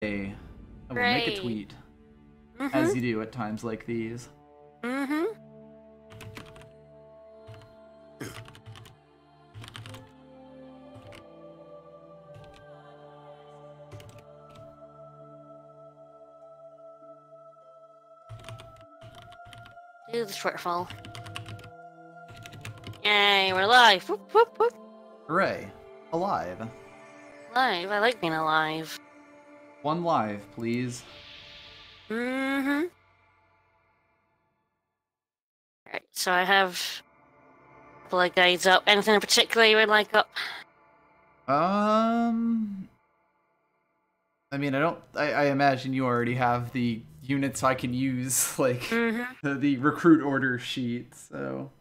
I will make a Great. tweet, as you do at times like these. Do the shortfall. Yay, we're live. Whoop, whoop, whoop. Hooray. Alive. Live. I like being alive. One live, please. Alright, so I have a couple of guides up. Anything in particular you would like up? I mean, I imagine you already have the units I can use, like, the recruit order sheet, so...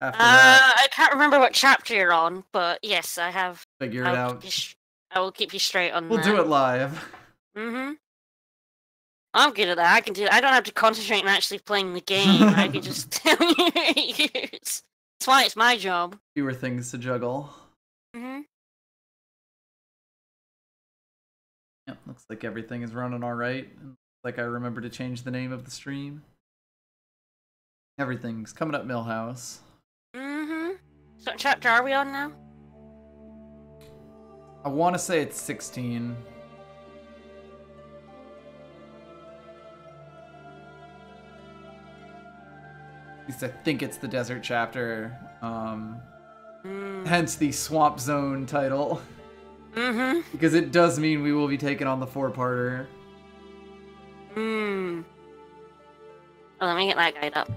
After that... I can't remember what chapter you're on, but yes, I have... Figure it out. I will keep you straight on that. We'll do it live. I'm good at that. I can do that. I don't have to concentrate on actually playing the game. I can just tell you it's why it's my job. Fewer things to juggle. Yep, looks like everything is running alright. Like I remember to change the name of the stream. Everything's coming up Millhouse. So what chapter are we on now? I want to say it's 16. At least I think it's the desert chapter. Hence the Swamp Zone title. Because it does mean we will be taking on the 4-parter. Oh, let me get that guide up.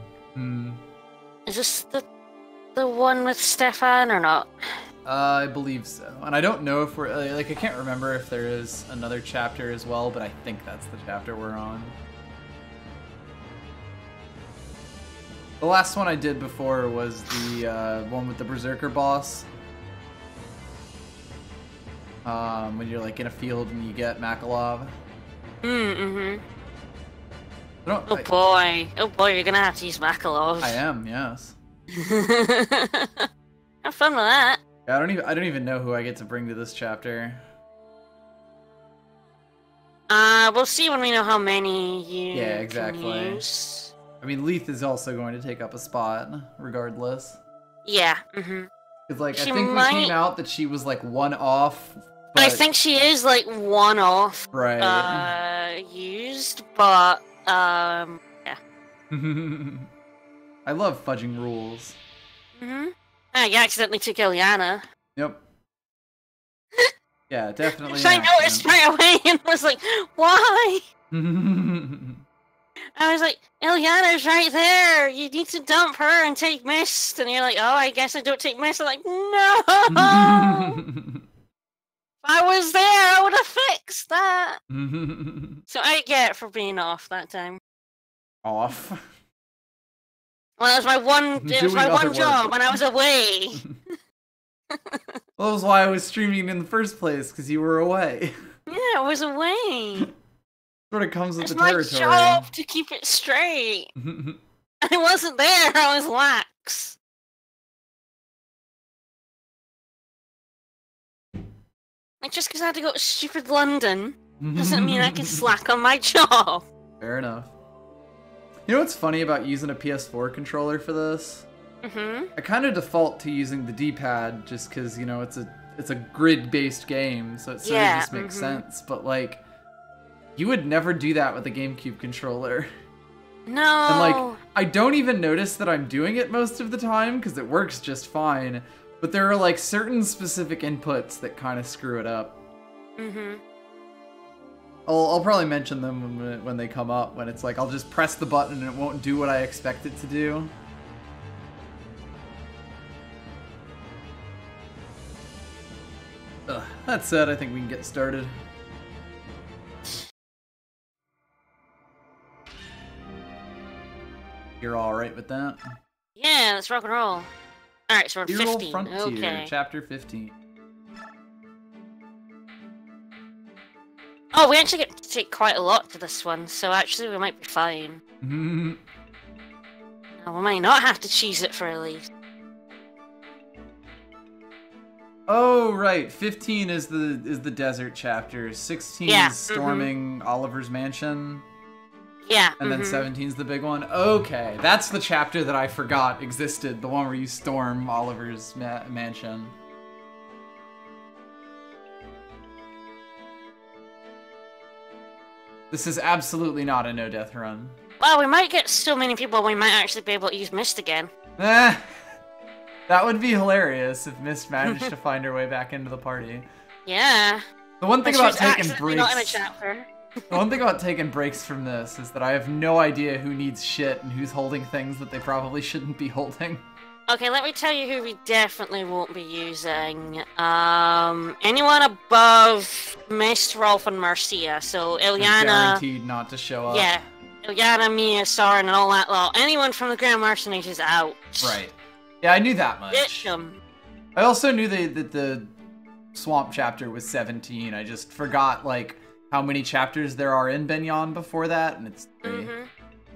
Is this the one with Stefan or not? I believe so. And I don't know if we're... Like, I can't remember if there is another chapter as well, but I think that's the chapter we're on. The last one I did before was the one with the Berserker boss. When you're, like, in a field and you get Makalov. Oh boy, you're gonna have to use Makalov. I am, yes. Have fun with that. Yeah, I don't even know who I get to bring to this chapter. We'll see when we know how many you exactly. can use. I mean, Leith is also going to take up a spot, regardless. Yeah, Because, like, I think we came out that she was, like, one off. But... I think she is, like, one off. Right. Used, but, yeah. I love fudging rules. Ah, you accidentally took Ilyana. Yep. Yeah, definitely. I noticed right away and was like, why? I was like, Ilyana's right there. You need to dump her and take Mist. And you're like, oh, I guess I don't take Mist. I'm like, no! If I was there, I would have fixed that. So I get it for being off that time. Off? Well, it was my one job when I was away. Well, that was why I was streaming in the first place, because you were away. Yeah, I was away. Sort of comes with it's the territory. It's my job to keep it straight. I wasn't there, I was lax. Like, just because I had to go to stupid London doesn't mean I can slack on my job. Fair enough. You know what's funny about using a PS4 controller for this? I kind of default to using the D-pad just because, you know, it's a grid-based game, so it sort of just makes sense. But, like, you would never do that with a GameCube controller. No. And, like, I don't even notice that I'm doing it most of the time because it works just fine. But there are, like, certain specific inputs that kind of screw it up. I'll probably mention them when they come up, when it's like, I'll just press the button and it won't do what I expect it to do. That said, I think we can get started. You're alright with that? Yeah, let's rock and roll. Alright, so we're 15. Frontier, okay. Chapter 15. Oh, we actually get to take quite a lot to this one, so actually we might be fine. No, we might not have to cheese it for Elise. Oh, right. 15 is the desert chapter. 16 is storming Oliver's mansion. Yeah. And then 17's the big one. Okay, that's the chapter that I forgot existed. The one where you storm Oliver's mansion. This is absolutely not a no-death run. Well, we might get so many people we might actually be able to use Mist again. That would be hilarious if Mist managed to find her way back into the party. Yeah. The one thing about taking breaks... Not in a chapter. The one thing about taking breaks from this is that I have no idea who needs shit and who's holding things that they probably shouldn't be holding. Okay, let me tell you who we definitely won't be using. Anyone above Mist, Rolf, and Marcia. So Ilyana... Guaranteed not to show up. Yeah. Ilyana, Mia, Soren, and all that lot. Anyone from the Grand Mercenage is out. Right. Yeah, I knew that much. Ditch them. I also knew that the Swamp chapter was 17. I just forgot, like, how many chapters there are in Benyon before that, and it's 3.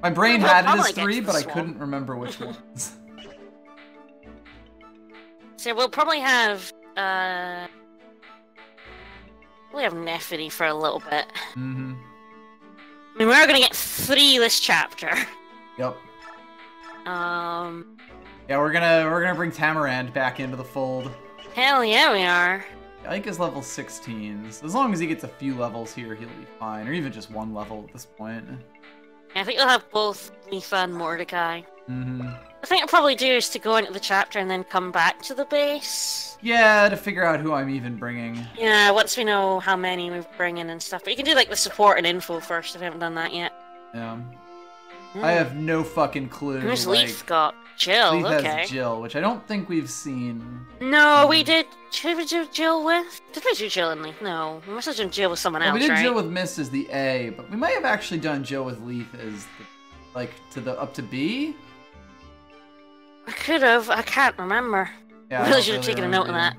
My brain had it as 3, but I couldn't remember which ones. So we'll probably have, Nefity for a little bit. I mean, we're gonna get 3 this chapter. Yep. Yeah, we're gonna bring Tamarand back into the fold. Hell yeah, we are. Ike is level 16, so as long as he gets a few levels here, he'll be fine, or even just 1 level at this point. Yeah, I think we'll have both Letha and Mordecai. I think I'll probably do is to go into the chapter and then come back to the base. Yeah, to figure out who I'm even bringing. Yeah, once we know how many we're bringing and stuff. But you can do like the support and info first if we haven't done that yet. Yeah. I have no fucking clue. Who's Leaf got? Jill, Leaf okay. has Jill, which I don't think we've seen. No, we did. Who did we do Jill with? Did we do Jill and Leaf? No, we must have done Jill with someone else, we did right? Jill with Mist as the A, but we might have actually done Jill with Leaf as the, like, to the up to B? I could have. I can't remember. Yeah, I really should have taken a note of that.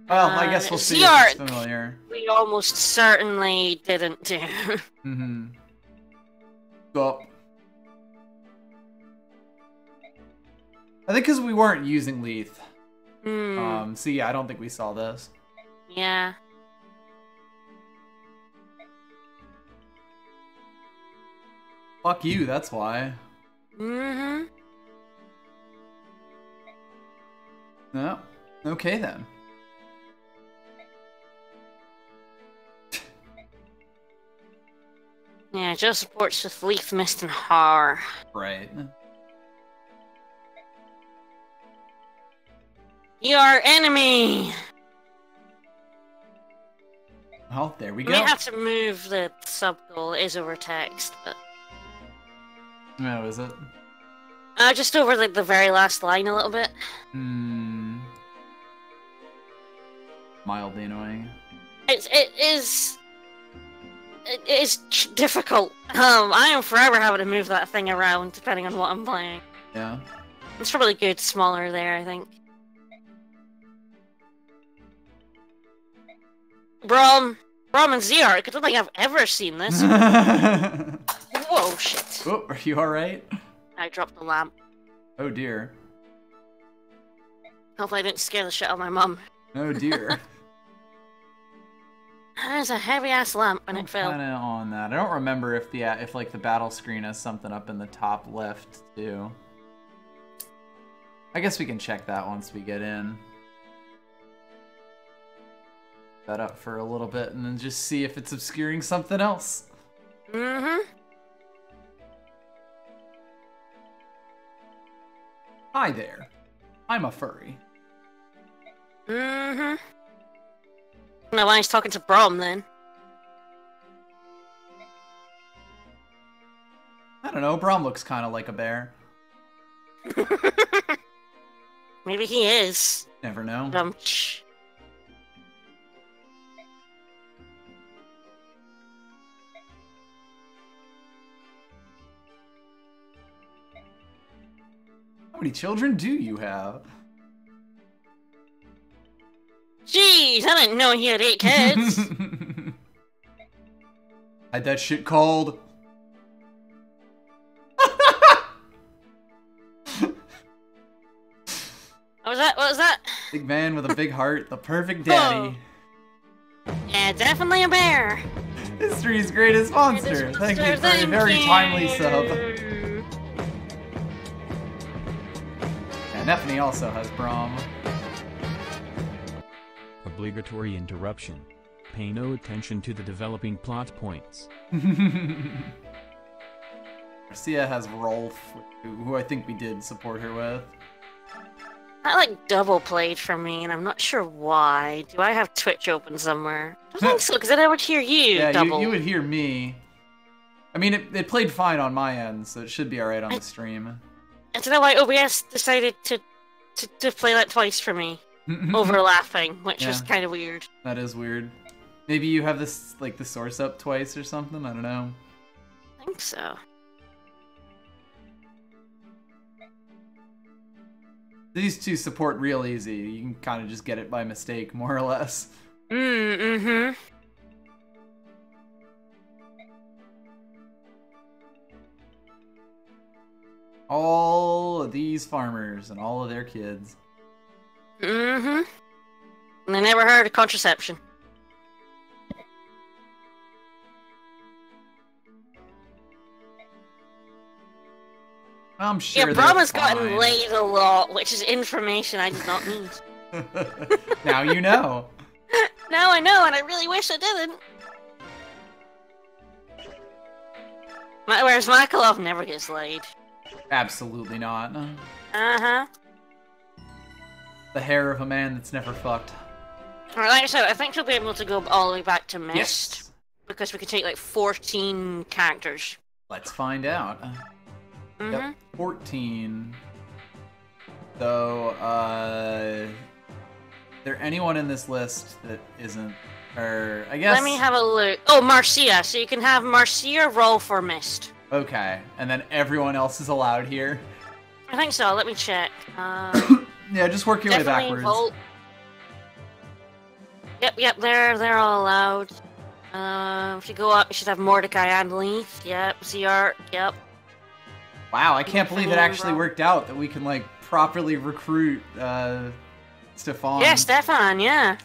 Well, I guess we'll see if it's familiar. We almost certainly didn't do. Go. I think because we weren't using Leaf. So yeah, I don't think we saw this. Yeah. Fuck you, that's why. No. Okay then. Yeah, Joe supports with Leaf, Mist, and Har. Right. Your enemy! Oh, there we go. We have to move the sub-goal. It is over text, but... Oh, is it? Just over the very last line a little bit. Mildly annoying. It is difficult. I am forever having to move that thing around depending on what I'm playing. Yeah. It's probably good smaller there, I think. Brom and Ziyark, I don't think I've ever seen this. Whoa, shit. Oh, are you alright? I dropped the lamp. Oh dear. Hopefully I didn't scare the shit out of my mum. Oh dear. There's a heavy-ass lamp when it fell. Kinda on that. I don't remember if like the battle screen has something up in the top left too. I guess we can check that once we get in. That up for a little bit and then just see if it's obscuring something else. Hi there. I'm a furry. No, why he's talking to Brom then? I don't know, Brom looks kind of like a bear. Maybe he is. Never know. How many children do you have? Jeez, I didn't know he had 8 kids. Had that shit called. What was that? Big man with a big heart, the perfect daddy. Yeah, definitely a bear. History's greatest monster. Thank you for a very timely sub. And Nephany also has Braum. Obligatory interruption. Pay no attention to the developing plot points. Marcia has Rolf, who I think we did support her with. That like double played for me, and I'm not sure why. Do I have Twitch open somewhere? I don't think so, because then I would hear you. Yeah, double. you would hear me. I mean, it played fine on my end, so it should be alright on the stream. I don't know why OBS decided to play that twice for me, overlapping, which was kind of weird. That is weird. Maybe you have this like the source up twice or something. I don't know. I think so. These two support real easy. You can kind of just get it by mistake, more or less. Mm-hmm. All of these farmers and all of their kids. Mm-hmm. And I never heard of contraception. I'm sure. Yeah, Brahma's gotten laid a lot, which is information I did not need. Now you know. Now I know, and I really wish I didn't. Whereas Makalov never gets laid. Absolutely not. Uh-huh. The hair of a man that's never fucked. Alright, like I said, I think we'll be able to go all the way back to Mist. Yes. Because we can take like 14 characters. Let's find out. Yep, 14. So, is there anyone in this list that isn't, or, I guess... Let me have a look. Oh, Marcia. So you can have Marcia roll for Mist. Okay, and then everyone else is allowed here? I think so. Let me check. Yeah, just work your way backwards. Volt. Yep, they're all allowed. If you go up, you should have Mordecai and Leith. Yep, ZR, yep. Wow, I can't believe it actually worked out that we can, like, properly recruit, Stefan. Yeah, Stefan, yeah.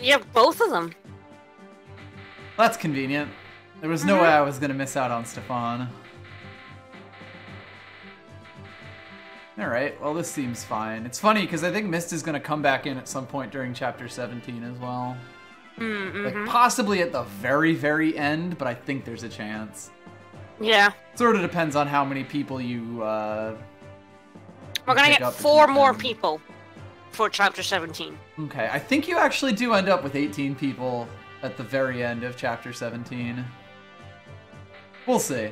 You have both of them. That's convenient. There was no way I was gonna miss out on Stefan. Alright, well this seems fine. It's funny, because I think Mist is gonna come back in at some point during Chapter 17 as well. Like, possibly at the very, very end, but I think there's a chance. Yeah. Sort of depends on how many people you, We're gonna get 4 more people for Chapter 17. Okay, I think you actually do end up with 18 people at the very end of Chapter 17. We'll see.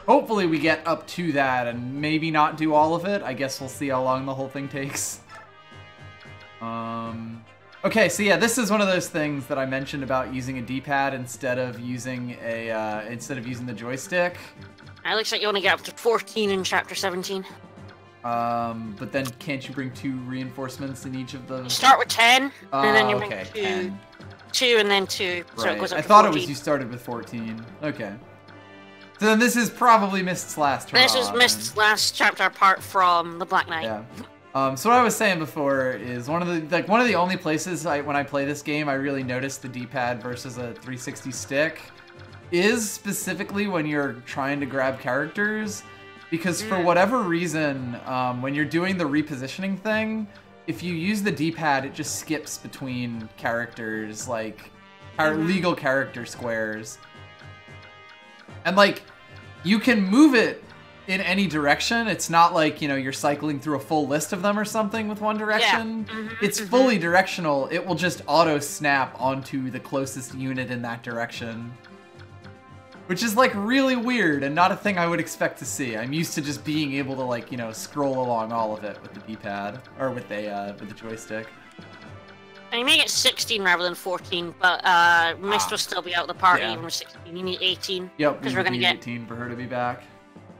Hopefully we get up to that and maybe not do all of it. I guess we'll see how long the whole thing takes. Okay, so yeah, this is one of those things that I mentioned about using a D-pad instead of using the joystick. It looks like you only get up to 14 in Chapter 17. But then can't you bring 2 reinforcements in each of those? Start with 10, and then you bring 2. 10. 2 and then 2, so right. it goes up I to thought 14. it was you started with 14. Okay. So then this is probably Mist's last hurrah. This is Mist's last chapter apart from the Black Knight. Yeah. So what I was saying before is one of the only places when I play this game I really notice the D-pad versus a 360 stick is specifically when you're trying to grab characters, because for whatever reason when you're doing the repositioning thing, if you use the D-pad it just skips between characters, like legal character squares, and like you can move it in any direction. It's not like, you know, you're cycling through a full list of them or something with one direction. Yeah. It's fully directional. It will just auto snap onto the closest unit in that direction. Which is like really weird and not a thing I would expect to see. I'm used to just being able to, like, you know, scroll along all of it with the D-pad or with the joystick. And you may get 16 rather than 14, but Mist will still be out of the party even with 16. You need 18. Yep, because we're gonna get 18 for her to be back.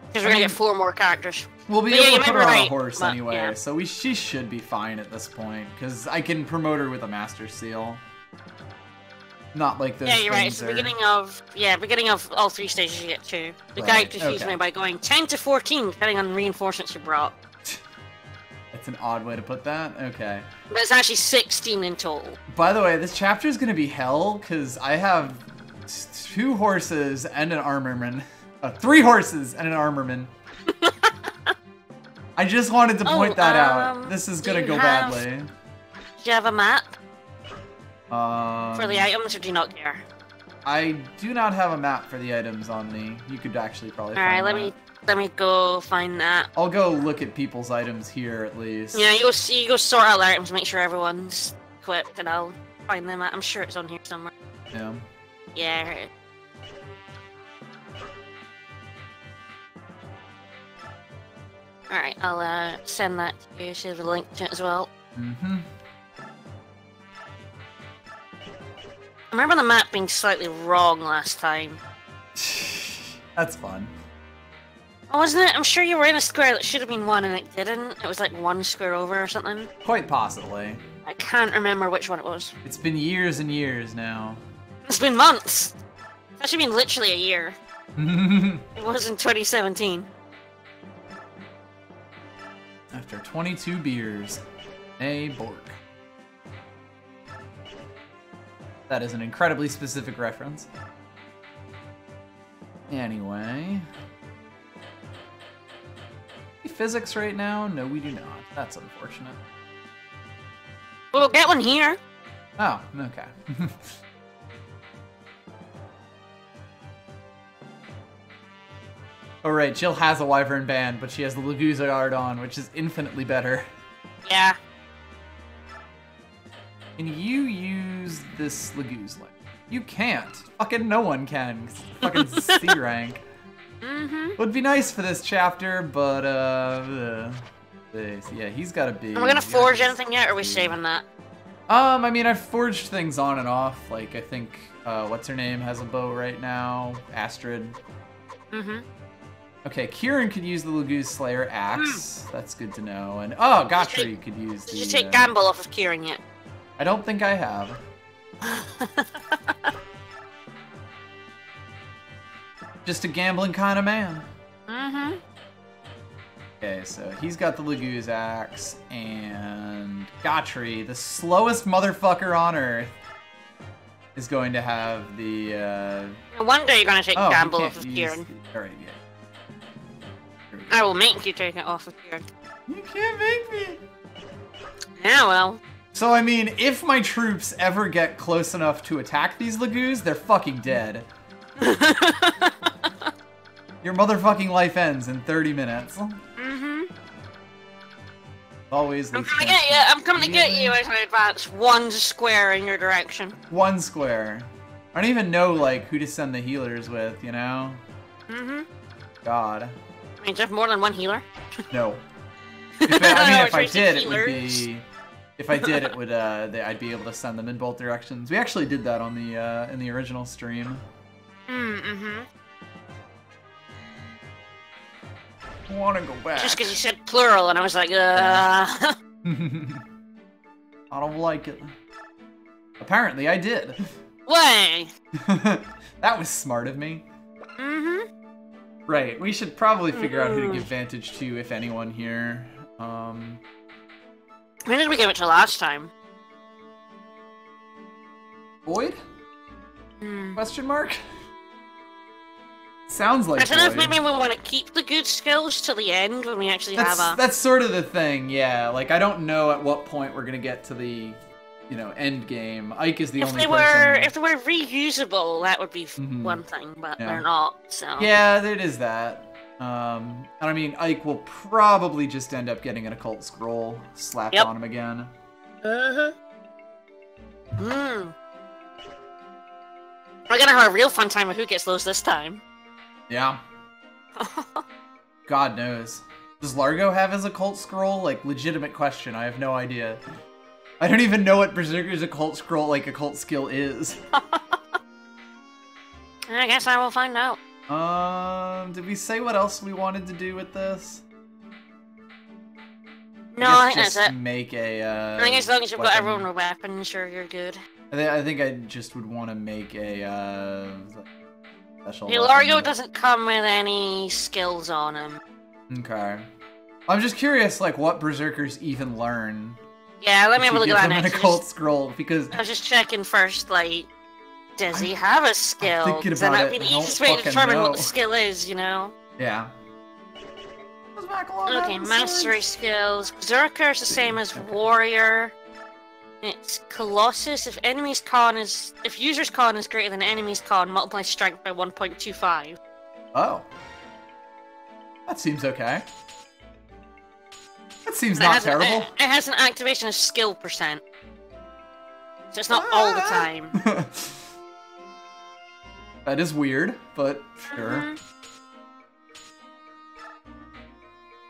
Because we're gonna get 4 more characters. We'll be able to put her on a horse anyway, so she should be fine at this point, because I can promote her with a Master Seal. Not like those. Yeah, you're right. It's the beginning of all 3 stages you get 2. The guide just usually by going 10 to 14, depending on the reinforcements you brought. That's an odd way to put that. Okay. But it's actually 16 in total. By the way, this chapter is going to be hell because I have 2 horses and an armorman. 3 horses and an armorman. I just wanted to point that out. This is going to go badly. Do you have a map? For the items, or do you not care? I do not have a map for the items on me. You could actually probably find that. Let me go find that. I'll go look at people's items here at least. Yeah, you go sort out their items, make sure everyone's equipped, and I'll find them. I'm sure it's on here somewhere. Yeah. Yeah. Here it is. Alright, I'll send that to you, so the link to it as well. Mm-hmm. I remember the map being slightly wrong last time. That's fun. Oh, wasn't it? I'm sure you were in a square that should have been 1 and it didn't. It was like 1 square over or something. Quite possibly. I can't remember which one it was. It's been years and years now. It's been months! It's actually been literally a year. It was in 2017. After 22 beers. A Bork. That is an incredibly specific reference. Anyway. Physics right now? No, we do not. That's unfortunate. We'll get one here. Oh, okay. Oh right, Jill has a Wyvern band, but she has the Laguza guard on, which is infinitely better. Yeah. Can you use this Laguz link? You can't. Fucking no one can. Fucking C rank. Would be nice for this chapter, but yeah, he's got to be. Are we gonna forge anything yet, or are we saving that? I mean, I've forged things on and off. Like, I think, what's her name has a bow right now? Astrid. Okay, Kieran could use the Laguz Slayer axe. That's good to know. And, oh, Gotri could use the... Did you take Gamble off of Kieran yet? I don't think I have. Just a gambling kind of man. Okay, so he's got the Laguz axe, and Gotri, the slowest motherfucker on Earth, is going to have the, One day you're gonna take Gamble off of Kieran. Alright, yeah. I will make you take it off of Kieran. You can't make me! Yeah, well. So, I mean, if my troops ever get close enough to attack these Laguz, they're fucking dead. Your motherfucking life ends in 30 minutes. Always. I'm coming to get you. I'm coming to get you as I advance 1 square in your direction. 1 square. I don't even know, like, who to send the healers with, you know? God. I mean, do you have more than 1 healer? No. If I did, it would be... If I did, it would, I'd be able to send them in both directions. We actually did that on the, in the original stream. I want to go back. Just because you said plural, and I was like, I don't like it. Apparently, I did. Way! That was smart of me. Right, we should probably figure out who to give Vantage to, if anyone here. When did we give it to last time? Boyd? Question mark? Sounds like I don't know if Boyd. maybe we want to keep the good skills till the end when we actually have a... That's sort of the thing, yeah. Like, I don't know at what point we're gonna get to the, you know, end game. Ike is the only person... If they were reusable, that would be one thing, but they're not, so... Yeah, it is that. And I mean, Ike will probably just end up getting an occult scroll slapped on him again. We're gonna have a real fun time with who gets those this time. Yeah. God knows. Does Largo have his occult scroll? Like, legitimate question. I have no idea. I don't even know what Berserker's occult scroll, like, occult skill is. I guess I will find out. Did we say what else we wanted to do with this? No, I think that's it. Make a, I think as long as you've got everyone with weapons, sure, you're good. I think I just would want to make a, special Largo doesn't come with any skills on him. Okay. I'm just curious, like, what berserkers even learn. Yeah, let me have a look at that next. next. An occult scroll, because I was just checking first, like, does he have a skill? I'm thinking about that'd be the easiest way to determine what the skill is, you know? Yeah. Okay, mastery skills. Berserker is the same as warrior. It's Colossus. If user's con is greater than enemy's con, multiply strength by 1.25. Oh. That seems okay. That seems not terrible. It has an activation of skill percent. So it's not all the time. That is weird, but sure. I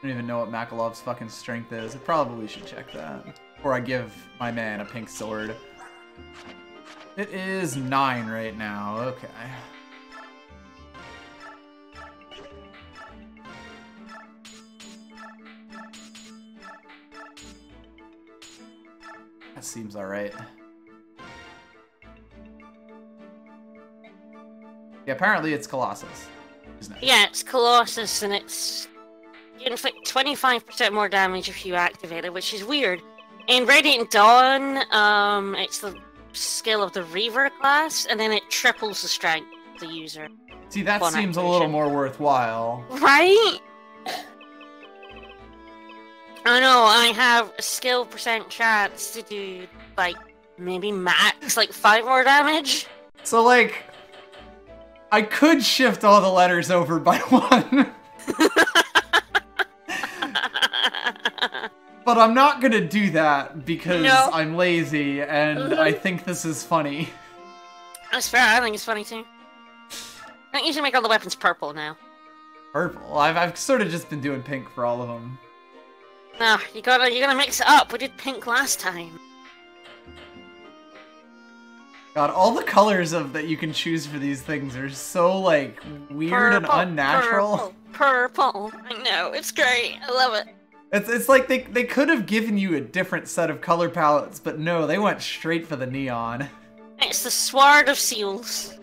don't even know what Makalov's fucking strength is. I probably should check that. Before I give my man a pink sword. It is 9 right now. Okay. That seems alright. Yeah, apparently it's Colossus. Isn't it? Yeah, it's Colossus, and it's... You inflict 25% more damage if you activate it, which is weird. In Radiant Dawn, it's the skill of the Reaver class, and then it triples the strength of the user. See, that seems a little more worthwhile. Right? I know, I have a skill percent chance to do, like, maybe max, like, 5 more damage. So, like, I could shift all the letters over by 1. But I'm not gonna do that because I'm lazy and I think this is funny. That's fair, I think it's funny too. I think you should make all the weapons purple now. Purple? I've sort of just been doing pink for all of them. No, you gotta mix it up. We did pink last time. God, all the colors that you can choose for these things are so, like, weird and unnatural. Purple. I know, it's great. I love it. It's like they could have given you a different set of color palettes, but no, they went straight for the neon. It's the Sword of Seals.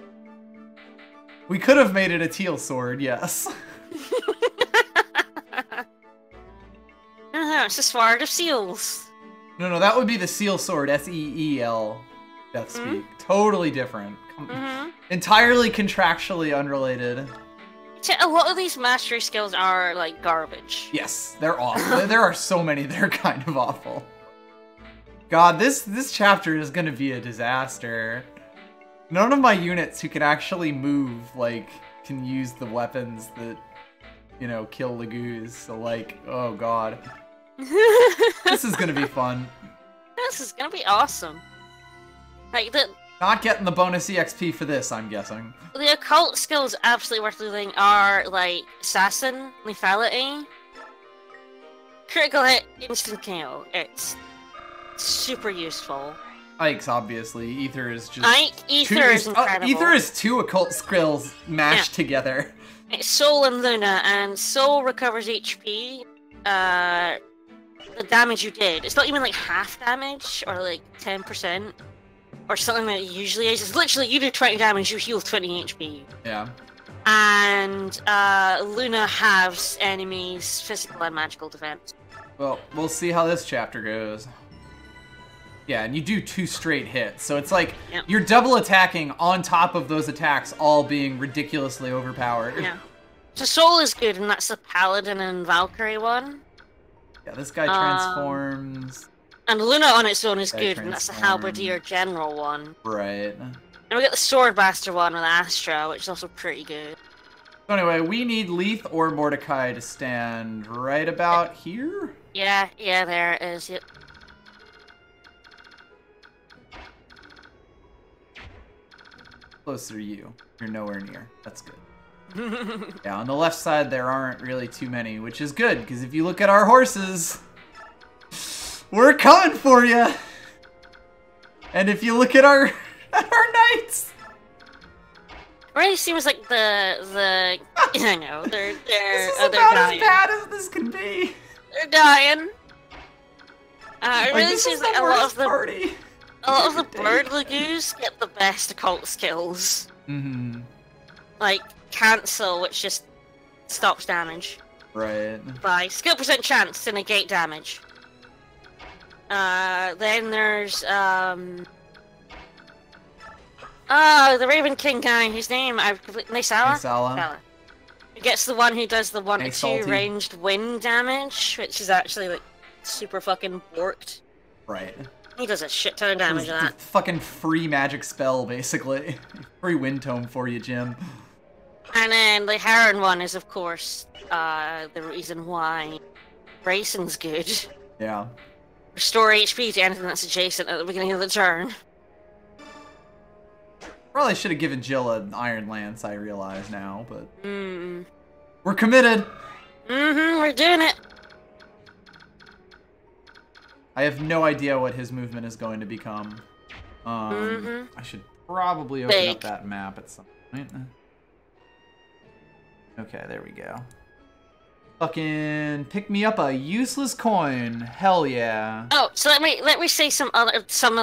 We could have made it a teal sword, yes. No, it's the Sword of Seals. No, that would be the seal sword, S-E-E-L, Deathspeak. Totally different. Entirely contractually unrelated. A lot of these mastery skills are, like, garbage. Yes, they're awful. There are so many that are kind of awful. God, this chapter is gonna be a disaster. None of my units who can actually move, like, can use the weapons that, you know, kill Lagoos. So, like, oh god. This is gonna be fun. This is gonna be awesome. Like, not getting the bonus EXP for this, I'm guessing. The occult skills absolutely worth looting are, like, Assassin, Lethality, Critical Hit, Instant KO. It's super useful. Ike's, obviously. Ether is just... Ether is incredible. Ether is 2 occult skills mashed together. It's Soul and Luna, and Soul recovers HP, the damage you did. It's not even, like, half damage, or, like, 10%. Or something that it usually is. It's literally, you do 20 damage, you heal 20 HP. Yeah. And, Luna halves enemies' physical and magical defense. Well, we'll see how this chapter goes. Yeah, and you do 2 straight hits, so it's like, you're double attacking on top of those attacks all being ridiculously overpowered. Yeah. So Soul is good, and that's the Paladin and Valkyrie one. Yeah, this guy transforms... And Luna on its own is good, and that's the Halberdier General one. Right. And we get the Swordmaster one with Astra, which is also pretty good. So anyway, we need Leith or Mordecai to stand right about here? Yeah, there it is, yep. Closer to you. You're nowhere near. That's good. Yeah, on the left side there aren't really too many, which is good, because if you look at our horses... We're coming for you! And if you look at our knights... It really seems like the I know, they're this is about as bad as this can be. They're dying. It really seems like a lot of the bird Lagoos get the best occult skills. Mm-hmm. Like, cancel, which just stops damage. Right. By skill percent chance to negate damage. Then there's, the Raven King guy, whose name I've completely... Nisala? He gets the one who does the 1 to 2 ranged wind damage, which is actually, like, super fucking borked. Right. He does a shit ton of damage of that. Fucking free magic spell, basically. Free wind tome for you, Jim. And then the Heron one is, of course, the reason why Rayson's good. Yeah. Restore HP to anything that's adjacent at the beginning of the turn. Probably should have given Jill an Iron Lance, I realize now, but... We're committed! We're doing it! I have no idea what his movement is going to become. I should probably open up that map at some point. Okay, there we go. Fucking pick me up a useless coin. Hell yeah. Oh, so let me say some of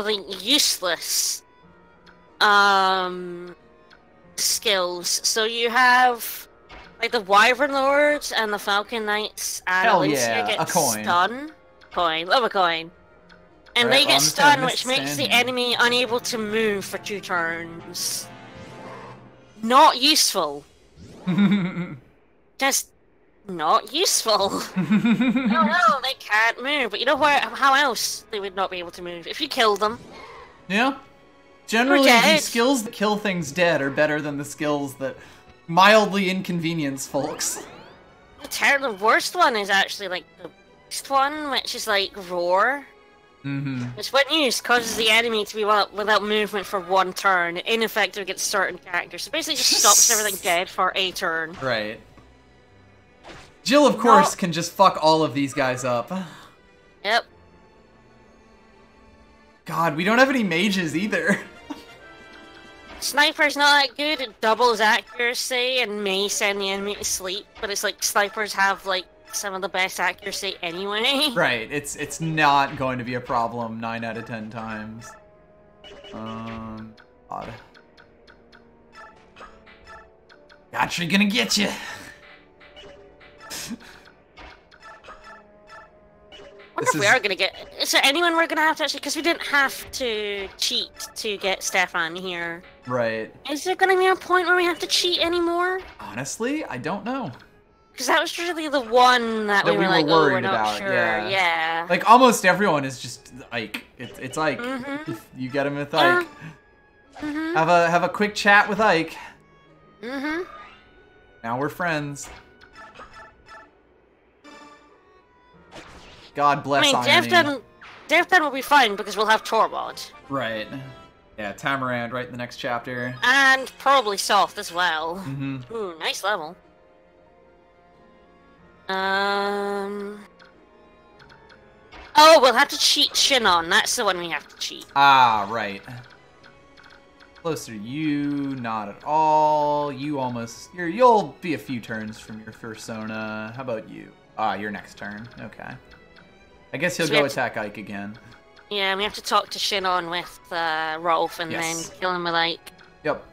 the useless skills. So you have like the Wyvern Lords and the Falcon Knights and Hell Alicia yeah, get a coin. stun. Love a coin. And right, they get stunned, which makes the enemy unable to move for 2 turns. Not useful. Just not useful. No, they can't move. But you know how else they would not be able to move? If you kill them. Yeah. Generally, the skills that kill things dead are better than the skills that mildly inconvenience folks. The worst one is actually like the next one, which is like Roar. Which when used causes the enemy to be without movement for 1 turn. Ineffective against certain characters. So basically just stops everything dead for a turn. Right. Jill, of course, can just fuck all of these guys up. Yep. God, we don't have any mages either. Sniper's not that good. It doubles accuracy and may send the enemy to sleep. But it's like snipers have like some of the best accuracy anyway. Right, it's not going to be a problem 9 out of 10 times. Odd. Gotcha, gonna get you. Wonder if we are gonna get. Is there anyone we're gonna have to actually? Because we didn't have to cheat to get Stefan here. Right. Is there gonna be a point where we have to cheat anymore? Honestly, I don't know. Because that was really the one that we were like, worried oh, we're not about. sure. Yeah. Like almost everyone is just Ike. It's Ike. If you get him with Ike. Have a quick chat with Ike. Now we're friends. God bless irony. Devden will be fine because we'll have Tormod. Right. Yeah, Tamarand right in the next chapter. And probably Soth as well. Ooh, nice level. Oh, we'll have to cheat Shinon. That's the one we have to cheat. Ah, right. Closer to you, not at all. You almost... You'll be a few turns from your persona. How about you? Ah, your next turn. Okay. I guess he'll go attack Ike again. Yeah, we have to talk to Shinon with Rolf and then kill him with Ike. Yep.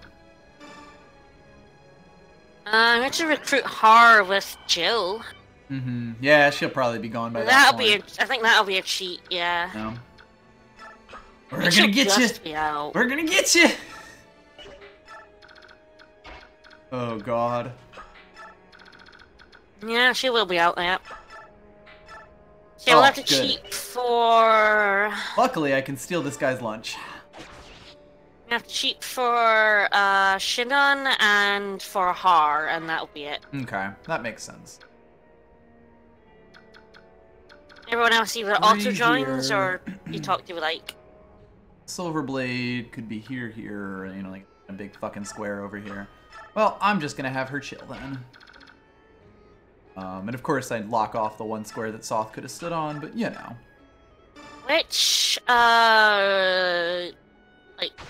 We have to recruit Har with Jill. Yeah, she'll probably be gone by that point. I think that'll be a cheat, yeah. No. We're gonna get you! We're gonna get you! Oh, God. Yeah, she will be out there. So we'll have to cheat for... Luckily, I can steal this guy's lunch. We have to cheat for Shinon and for Har, and that'll be it. Okay, that makes sense. Everyone else either auto-joins or you talk to like... Silverblade could be here, you know, like a big fucking square over here. Well, I'm just gonna have her chill then. And of course I'd lock off the one square that Soth could have stood on, but you know. Which, like,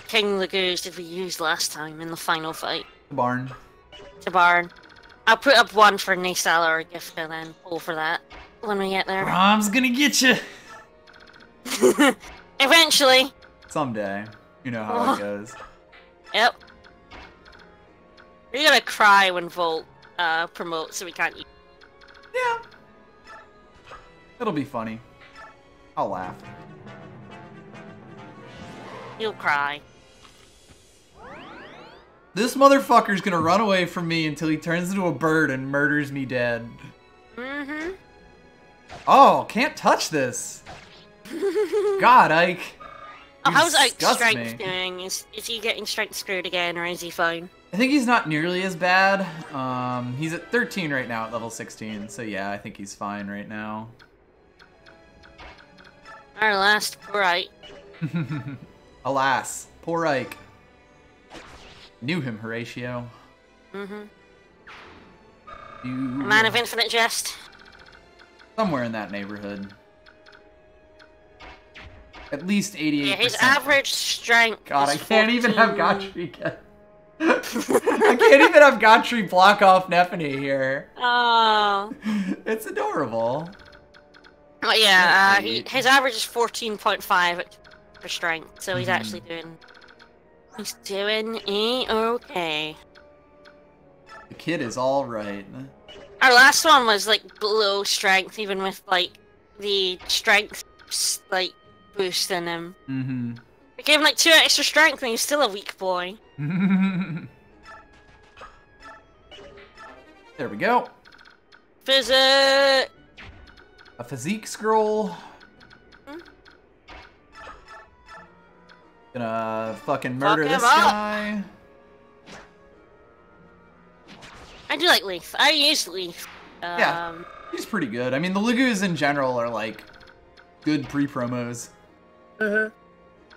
King Lagoos did we use last time in the final fight? The barn. The barn. I'll put up one for Nisala or Gifka then, pull for that when we get there. Rom's gonna get you! Eventually. Someday. You know how it goes. Yep. We're gonna cry when Volt promotes so we can't eat. Yeah, It'll be funny. I'll laugh. You'll cry. This motherfucker's gonna run away from me until he turns into a bird and murders me dead. Mm-hmm. Oh, can't touch this. God, Ike. Oh, how's Ike's disgust strength me. doing? Is he getting strength screwed again, or is he fine? I think he's not nearly as bad. He's at 13 right now at level 16, so yeah, I think he's fine right now. Our last poor Ike. Alas, poor Ike. Knew him, Horatio. Mm-hmm. You... Man of infinite jest. Somewhere in that neighborhood. At least 88%. Yeah, his average strength. God, I is can't even have 14. Gotri get. I can't even have Gotri block off Nephany here. Oh. It's adorable. Oh yeah, his average is 14.5 for strength, so he's actually doing. He's doing okay. The kid is all right. Our last one was like below strength, even with like the strength like boost in him. Mm-hmm. We gave him like 2 extra strength, and he's still a weak boy. There we go. Visit. A physique scroll. Gonna fucking murder Fuck this him up. guy. I do like Leaf. I use Leaf. Yeah, he's pretty good. I mean, the Lugus in general are like good pre-promos.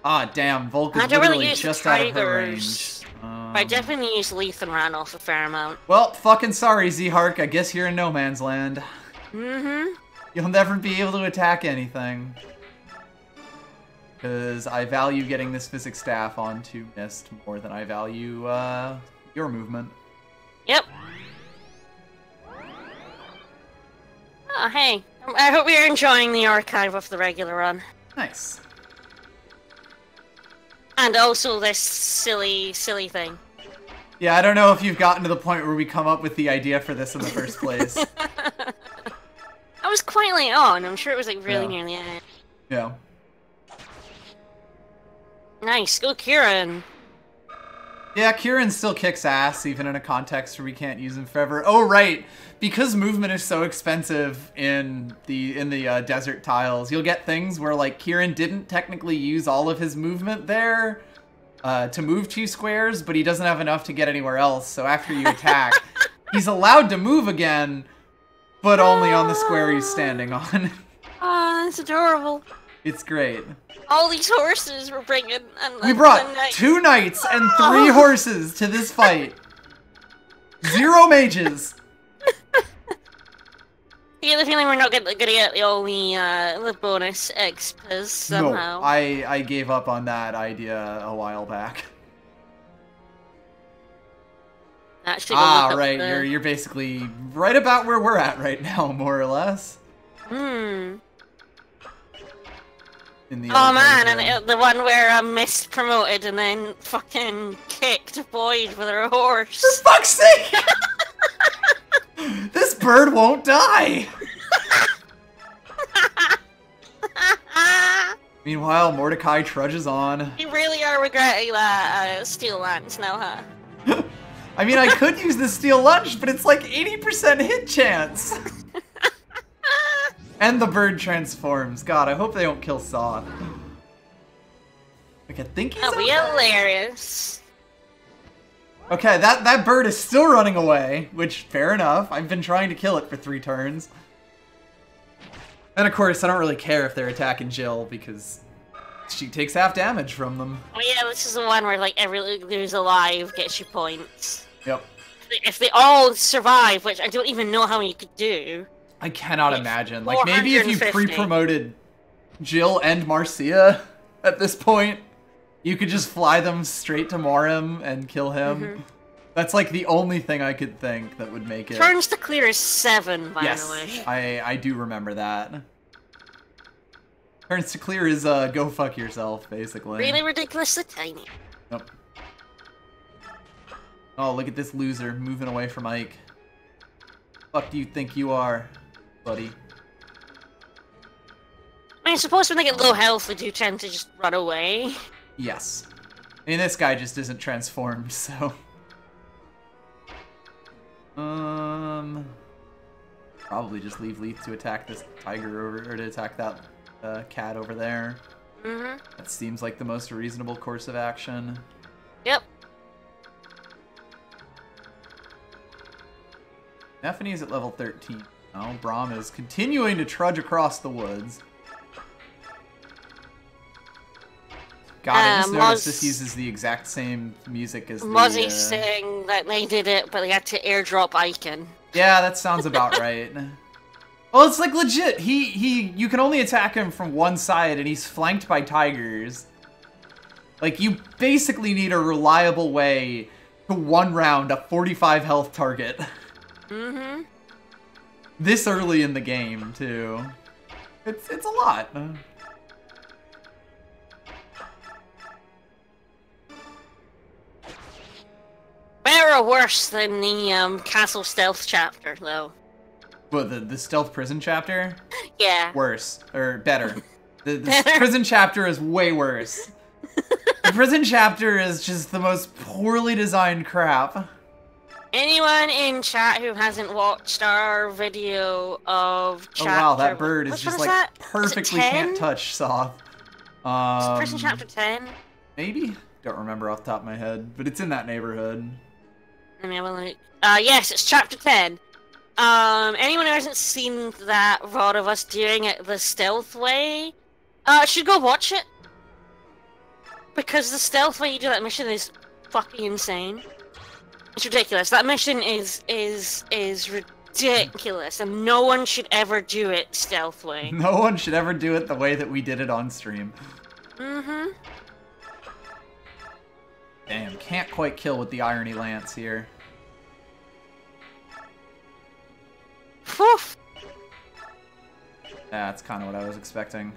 Ah, damn, Volk is I don't literally really use just out of her range. Tigers. I definitely use Leaf and ran off a fair amount. Well, fucking sorry, Z-Hark. I guess you're in no man's land. Mm-hmm. You'll never be able to attack anything. Because I value getting this physics staff onto Mist more than I value your movement. Yep. Oh, hey. I hope you're enjoying the archive of the regular run. Nice. And also this silly thing. Yeah, I don't know if you've gotten to the point where we come up with the idea for this in the first place. I was quite late on. I'm sure it was like really nearly it. Yeah. Nice. Go Kieran. Yeah, Kieran still kicks ass, even in a context where we can't use him forever. Oh, right. Because movement is so expensive in the desert tiles, you'll get things where, like, Kieran didn't technically use all of his movement there to move 2 squares, but he doesn't have enough to get anywhere else, so after you attack, he's allowed to move again, but only on the square he's standing on. Oh, that's adorable. It's great. All these horses we're bringing. We brought 2 knights and 3 horses to this fight. 0 mages. I get the feeling we're not gonna get all the bonus XPs somehow. No, I gave up on that idea a while back. Actually, right. You're basically right about where we're at right now, more or less. Hmm. In the Oh man, and the one where Mist promoted and then fucking kicked Boyd with her horse. For fuck's sake! This bird won't die! Meanwhile, Mordecai trudges on. You really are regretting that steel lance now, huh? I mean, I could use the steel lunge, but it's like 80% hit chance. And the bird transforms. God, I hope they don't kill Soth. Like, I think he's That'll be okay. hilarious. Okay, that bird is still running away, which, fair enough. I've been trying to kill it for 3 turns. And of course, I don't really care if they're attacking Jill, because she takes half damage from them. Oh yeah, this is the one where like every who's alive gets you points. Yep. If they all survive, which I don't even know how you could do. I cannot imagine. Like, maybe if you pre-promoted Jill and Marcia at this point, you could just fly them straight to Morim and kill him. That's like the only thing I could think that would make it. Turns to clear is 7, by the way. Yes, I do remember that. Turns to clear is go fuck yourself, basically. Really ridiculously tiny. Yep. Oh, look at this loser moving away from Ike. Fuck do you think you are, buddy? mean, I suppose when they get low health, they do tend to just run away. Yes. I mean, this guy just isn't transformed, so... Probably just leave Leaf to attack this tiger over, or to attack that cat over there. Mm-hmm. That seems like the most reasonable course of action. Yep. Nephene's at level 13 now. Braum is continuing to trudge across the woods. God, I just noticed this uses the exact same music as the... Mozzie saying that they did it, but they had to airdrop Icon. Yeah, that sounds about right. Well, it's like legit. You can only attack him from one side, and he's flanked by tigers. Like, you basically need a reliable way to one-round a 45 health target. Mm-hmm. This early in the game, too. It's a lot. Better or worse than the Castle Stealth chapter, though? What, the Stealth Prison chapter? Yeah. Worse. Or better. The prison chapter is way worse. The prison chapter is just the most poorly designed crap. Anyone in chat who hasn't watched our video of chapter... Oh wow, that bird is just like that? perfectly can't touch Soth. Is it prison chapter 10? Maybe? Don't remember off the top of my head, but it's in that neighborhood. Let me have a look. Yes, it's chapter 10. Anyone who hasn't seen that VOD of us doing it the stealth way, should go watch it. Because the stealth way you do that mission is fucking insane. It's ridiculous. That mission is ridiculous, and no one should ever do it stealth way. No one should ever do it the way that we did it on stream. Mm-hmm. Damn, can't quite kill with the Irony Lance here. Whew. That's kind of what I was expecting.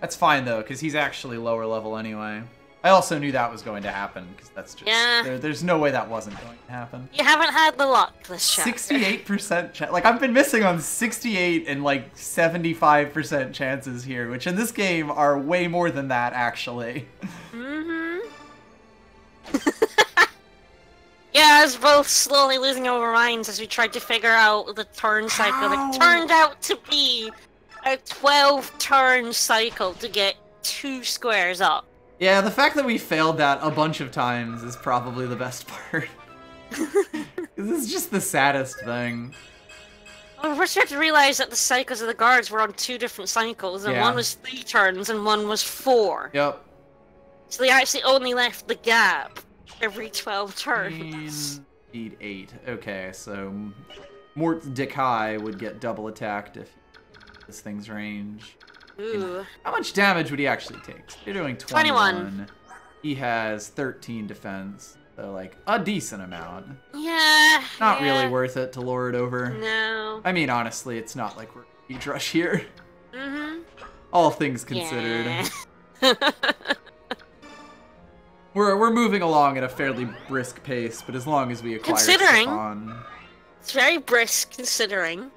That's fine, though, because he's actually lower level anyway. I also knew that was going to happen, because that's just... Yeah. There's no way that wasn't going to happen. You haven't had the luck this chapter. 68% like, I've been missing on 68 and, like, 75% chances here, which in this game are way more than that, actually. Mm-hmm. Yeah, I was both slowly losing our minds as we tried to figure out the turn cycle. It turned out to be a 12-turn cycle to get 2 squares up. Yeah, the fact that we failed that a bunch of times is probably the best part. This is just the saddest thing. Well, first you have to realize that the cycles of the guards were on 2 different cycles, and one was 3 turns and one was 4. Yep. So they actually only left the gap every 12 turns. 8. Okay, so Mort's Dick High would get double attacked if this thing's range. Ooh. How much damage would he actually take? You're doing 21. He has 13 defense, so like a decent amount. Yeah. Not really worth it to lure it over. No. I mean, honestly, it's not like we're huge rush here. Mm-hmm. All things considered. Yeah. We're moving along at a fairly brisk pace, but as long as we acquire Stefan... It's very brisk, considering.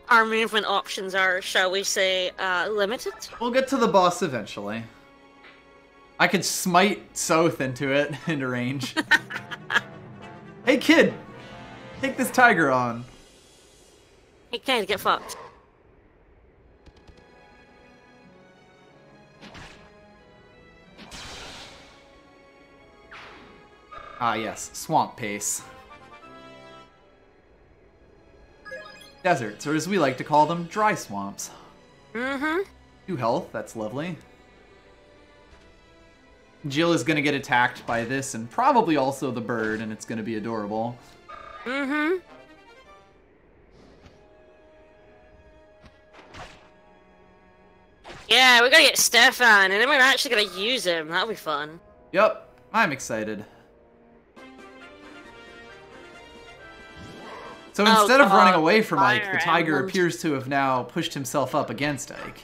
Our movement options are, shall we say, limited? We'll get to the boss eventually. I could smite Soth into it, into range. Hey kid! Take this tiger on. Hey kid, get fucked. Ah yes, swamp pace. Deserts, or as we like to call them, dry swamps. Mm-hmm. 2 health, that's lovely. Jill is gonna get attacked by this, and probably also the bird, and it's gonna be adorable. Mm-hmm. Yeah, we gotta get Stefan, and then we're actually gonna use him. That'll be fun. Yep, I'm excited. So instead of running away from Ike, the tiger appears to have now pushed himself up against Ike.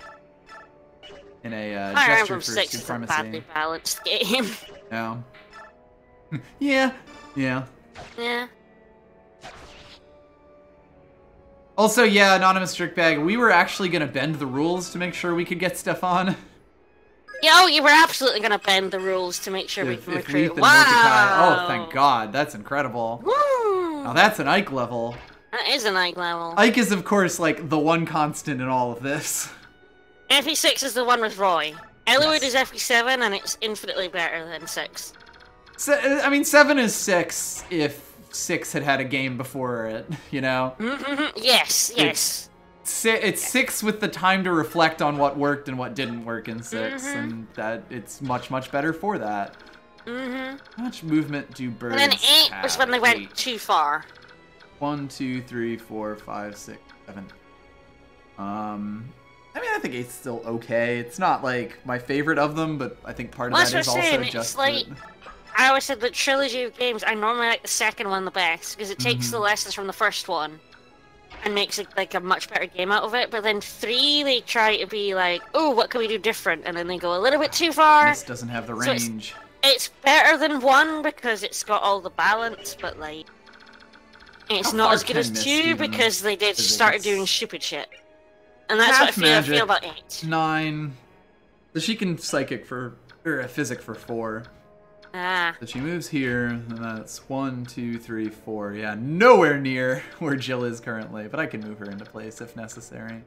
In a gesture for supremacy. Is a badly balanced game. No. Yeah. Yeah. Yeah. Also, yeah, Anonymous Trickbag, we were actually going to bend the rules to make sure we could get Stefan. Yeah, oh, you were absolutely going to bend the rules to make sure we can recruit. Wow! Oh, thank God. That's incredible. Woo! Now that's an Ike level. That is an Ike level. Ike is, of course, like, the one constant in all of this. FE6 is the one with Roy. Elowood Yes. is FE7, and it's infinitely better than 6. I mean, 7 is 6 if 6 had had a game before it, you know? Yes, yes. It's 6 with the time to reflect on what worked and what didn't work in 6, and that it's much, much better for that. How much movement do birds And then 8 have? was when they went too far. 1, 2, 3, 4, 5, 6, 7. I mean, I think 8's still okay. It's not, like, my favorite of them, but I think part of that is also just like, I always said that trilogy of games, I normally like the second one the best, because it takes the lessons from the first one and makes it, like, a much better game out of it. But then 3, they try to be like, oh, what can we do different? And then they go a little bit too far. This doesn't have the range. So it's better than 1 because it's got all the balance, but, like, it's not as good as 2 because they started doing stupid shit. And that's what I feel about 8. 9. So she can psychic for, or physic for 4. Ah. So she moves here, and that's 1, 2, 3, 4. Yeah, nowhere near where Jill is currently, but I can move her into place if necessary.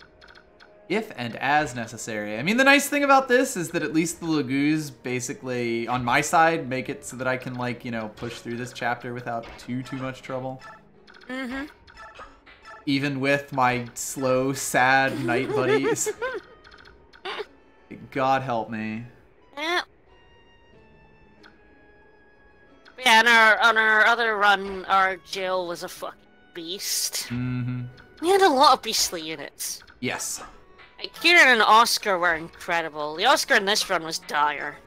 If and as necessary. I mean, the nice thing about this is that at least the Lagoos basically, on my side, make it so that I can, like, you know, push through this chapter without too much trouble. Even with my slow, sad night buddies. God help me. Yeah. Yeah, on our other run, our Jill was a fucking beast. We had a lot of beastly units. Yes. Like, Kieran and Oscar were incredible. The Oscar in this run was dire.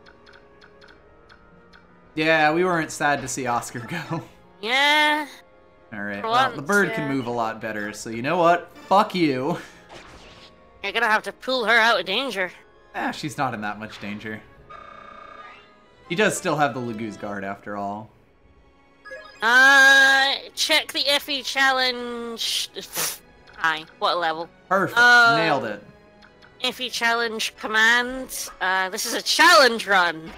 Yeah, we weren't sad to see Oscar go. Yeah. Alright, well, the bird can move a lot better, so you know what? Fuck you. You're gonna have to pull her out of danger. She's not in that much danger. He does still have the Lagoos guard, after all. Check the FE challenge. Hi, what level? Perfect, nailed it. FE challenge command. This is a challenge run.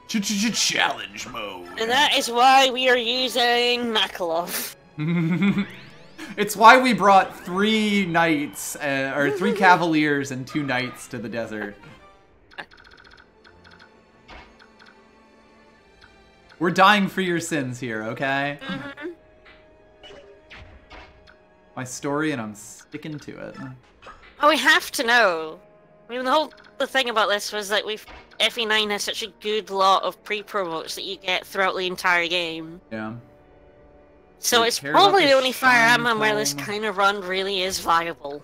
Challenge mode. And that is why we are using Makalov. It's why we brought 3 knights, or 3 cavaliers and 2 knights to the desert. We're dying for your sins here, okay? My story, and I'm sticking to it. Oh, we have to know. I mean, the thing about this was that FE9 has such a good lot of pre-promotes that you get throughout the entire game. Yeah. So it's probably the only Fire Emblem where this kind of run really is viable.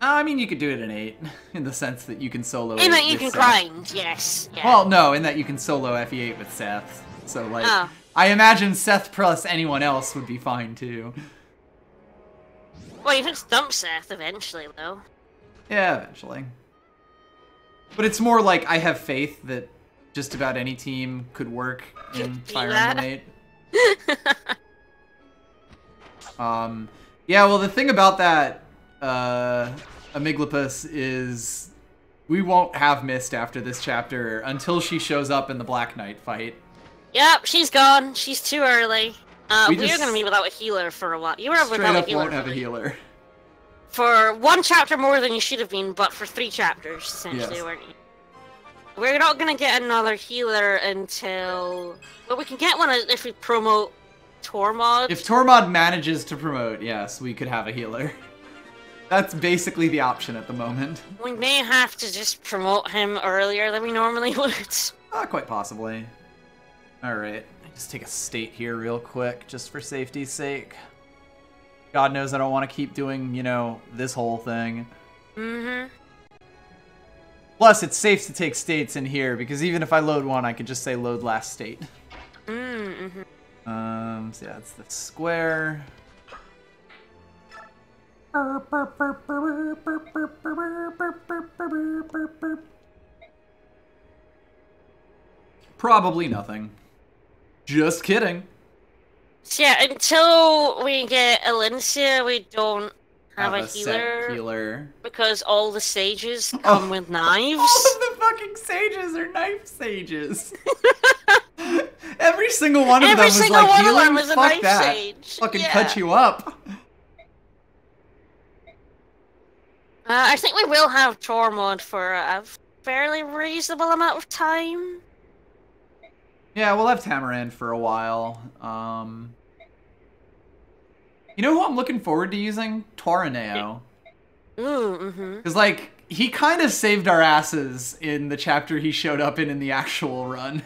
I mean, you could do it in 8, in the sense that you can solo it. In that you can grind, yes. Yeah. Well, no, in that you can solo FE8 with Seth. So, like, I imagine Seth plus anyone else would be fine, too. Well, you can stump Seth eventually, though. Yeah, eventually. But it's more like I have faith that just about any team could work in Fire Emblem 8. Yeah, well, the thing about that, Amiglopus, is we won't have Mist after this chapter until she shows up in the Black Knight fight. Yep, she's gone. She's too early. We're gonna be without a healer for a while. You were without a healer. Won't have a healer. For 1 chapter more than you should have been, but for 3 chapters, essentially, weren't you? We're not gonna get another healer until... Well, we can get one if we promote Tormod. If Tormod manages to promote, yes, we could have a healer. That's basically the option at the moment. We may have to just promote him earlier than we normally would. Quite possibly. Alright, just take a state here real quick, just for safety's sake. God knows I don't want to keep doing, you know, this whole thing. Plus, it's safe to take states in here, because even if I load one, I can just say load last state. So yeah, it's the square. Probably nothing. Just kidding. So yeah, until we get Alencia, we don't have a set healer. Because all the sages come with knives. All of the fucking sages are knife sages. Every single one of them is like healing. Fuck that. Fucking cut you up. I think we will have Tormod for a fairly reasonable amount of time. Yeah, we'll have Tamarand for a while. You know who I'm looking forward to using? Toraneo. Because, like, he kind of saved our asses in the chapter he showed up in the actual run.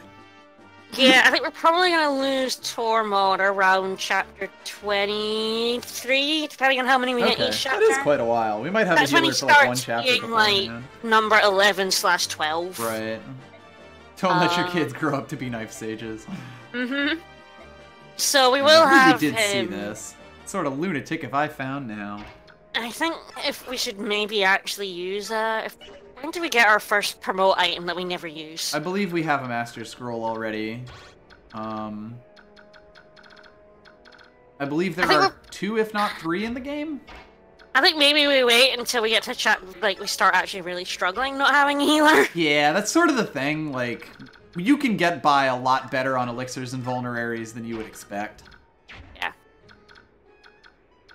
Yeah, I think we're probably going to lose Tormod around chapter 23, depending on how many we get each chapter. That is quite a while. We might have a healer for like one chapter before, like number 11/12. Right. Don't let your kids grow up to be knife sages. So we will have him. See this. Sort of lunatic if I found now. I think if we should maybe actually use when do we get our first promote item that we never use? I believe we have a Master Scroll already. I believe there are 2, if not 3, in the game. I think maybe we wait until we get to we start actually really struggling not having a healer. Yeah, that's sort of the thing. Like, you can get by a lot better on elixirs and vulneraries than you would expect. Yeah.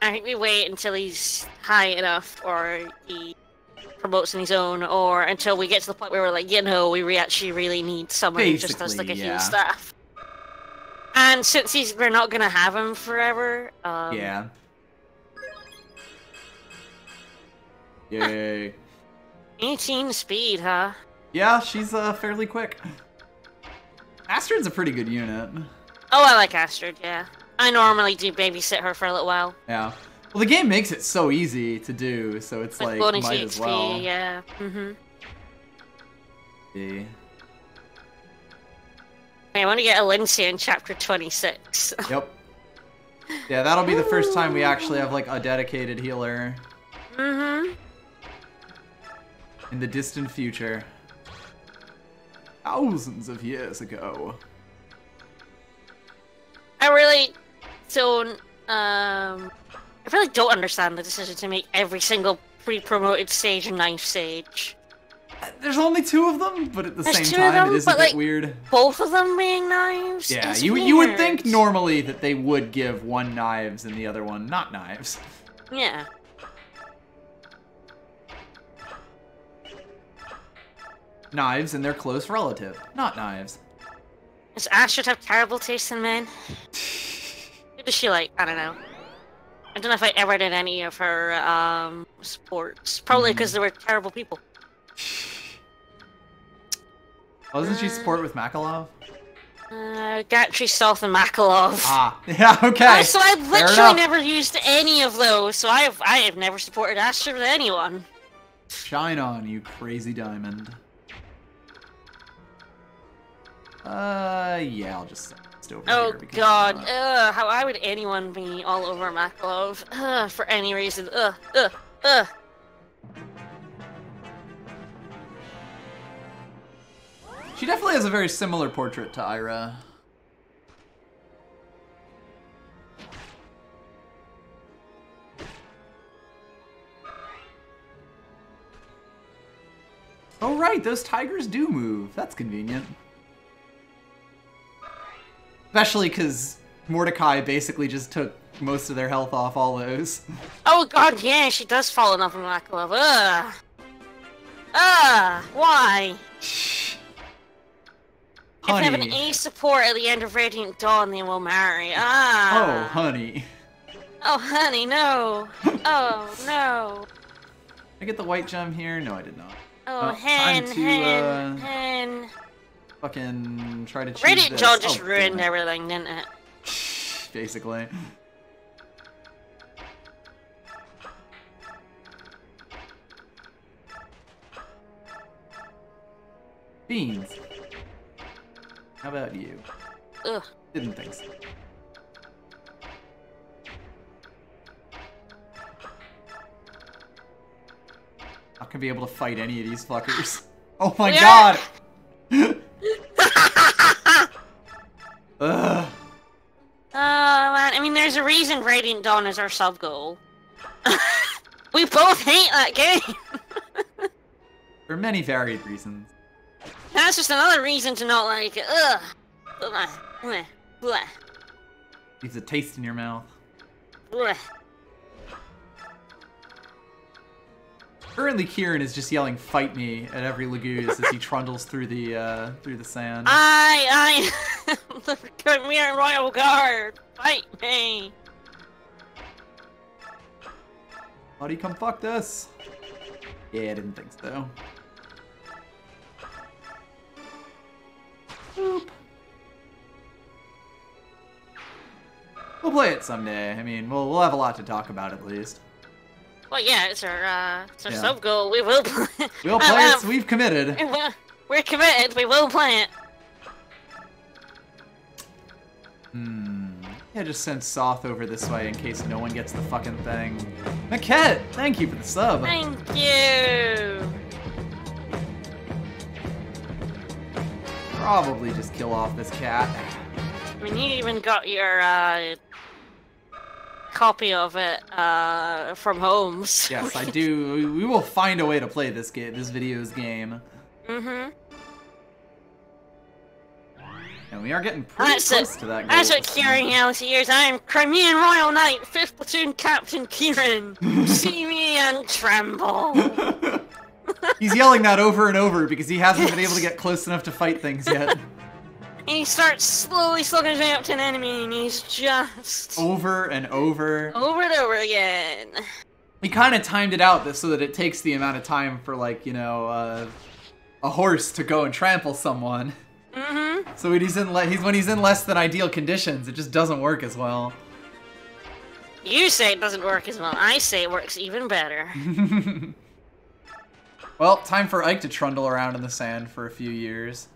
I think we wait until he's high enough, or he promotes on his own, or until we get to the point where we're like, we actually really need someone who just does like a heal staff. And since we're not gonna have him forever, yeah. Yay. 18 speed, huh? Yeah, she's fairly quick. Astrid's a pretty good unit. Oh, I like Astrid, yeah. I normally do babysit her for a little while. Yeah. Well, the game makes it so easy to do, so it's with like, might as well. Yeah. Yeah. I want to get Alencia in chapter 26. Yep. Yeah, that'll be the first time we actually have, like, a dedicated healer. In the distant future. Thousands of years ago. I really don't understand the decision to make every single pre-promoted sage a knife sage. There's only 2 of them, but at the same time, it is a bit weird. Both of them being knives? Yeah, you would think normally that they would give one knives and the other one not knives. Yeah. Knives and their close relative, not knives. Does Astrid have terrible taste in men? Who does she like? I don't know. I don't know if I ever did any of her sports. Probably because they were terrible people. Wasn't she sport with Makalov? Gatry, Stealth, and Makalov. Ah, yeah, okay. So I've literally never used any of those, so I have never supported Astrid with anyone. Shine on, you crazy diamond. Yeah, I'll just stay over here. Oh god, why would anyone be all over Makalov? For any reason, She definitely has a very similar portrait to Ira. Oh right, those tigers do move. That's convenient. Especially because Mordecai basically just took most of their health off all those. Oh god, yeah, she does fall in love with Makalov. Why? Honey. If they have an A support at the end of Radiant Dawn, they will marry. Oh, honey. Oh, honey, no. Oh, no. Did I get the white gem here? No, I did not. Oh, hen. Fucking try to choose Radiant Dawn just ruined everything, didn't it? Basically. Beans. How about you? Ugh. Didn't think so. Not gonna be able to fight any of these fuckers. Oh my god! Ugh. there's a reason Radiant Dawn is our sub-goal. We both hate that game! For many varied reasons. That's just another reason to not like it. Ugh. Blech. Blech. Blech. Leaves a taste in your mouth. Blech. Currently, Kieran is just yelling "Fight me" at every Lagoose as he trundles through the sand. The Khmer Royal Guard! Fight me! Buddy, come fuck this. Yeah, I didn't think so. Boop. We'll play it someday. I mean, we'll have a lot to talk about at least. Well, yeah, it's our sub goal. We will play. We'll play it. So we've committed. We're committed. We will play it. Yeah, just send Soth over this way in case no one gets the fucking thing. Maquette, thank you for the sub. Thank you. Probably just kill off this cat. I mean, you even got your copy of it from home. So Yes, I do. We will find a way to play this video's game. Mm-hmm. And we are getting pretty close to that goal. That's what Kieran yells is. I am Crimean Royal Knight, 5th Platoon Captain Kieran. See me and tremble. He's yelling that over and over because he hasn't been able to get close enough to fight things yet. He starts slowly slugging his way up to an enemy, and he's just... Over and over. Over and over again. We kind of timed it out so that it takes the amount of time for, like, you know, a horse to go and trample someone. Mm-hmm. So when he's in less than ideal conditions, it just doesn't work as well. You say it doesn't work as well. I say it works even better. Well, time for Ike to trundle around in the sand for a few years.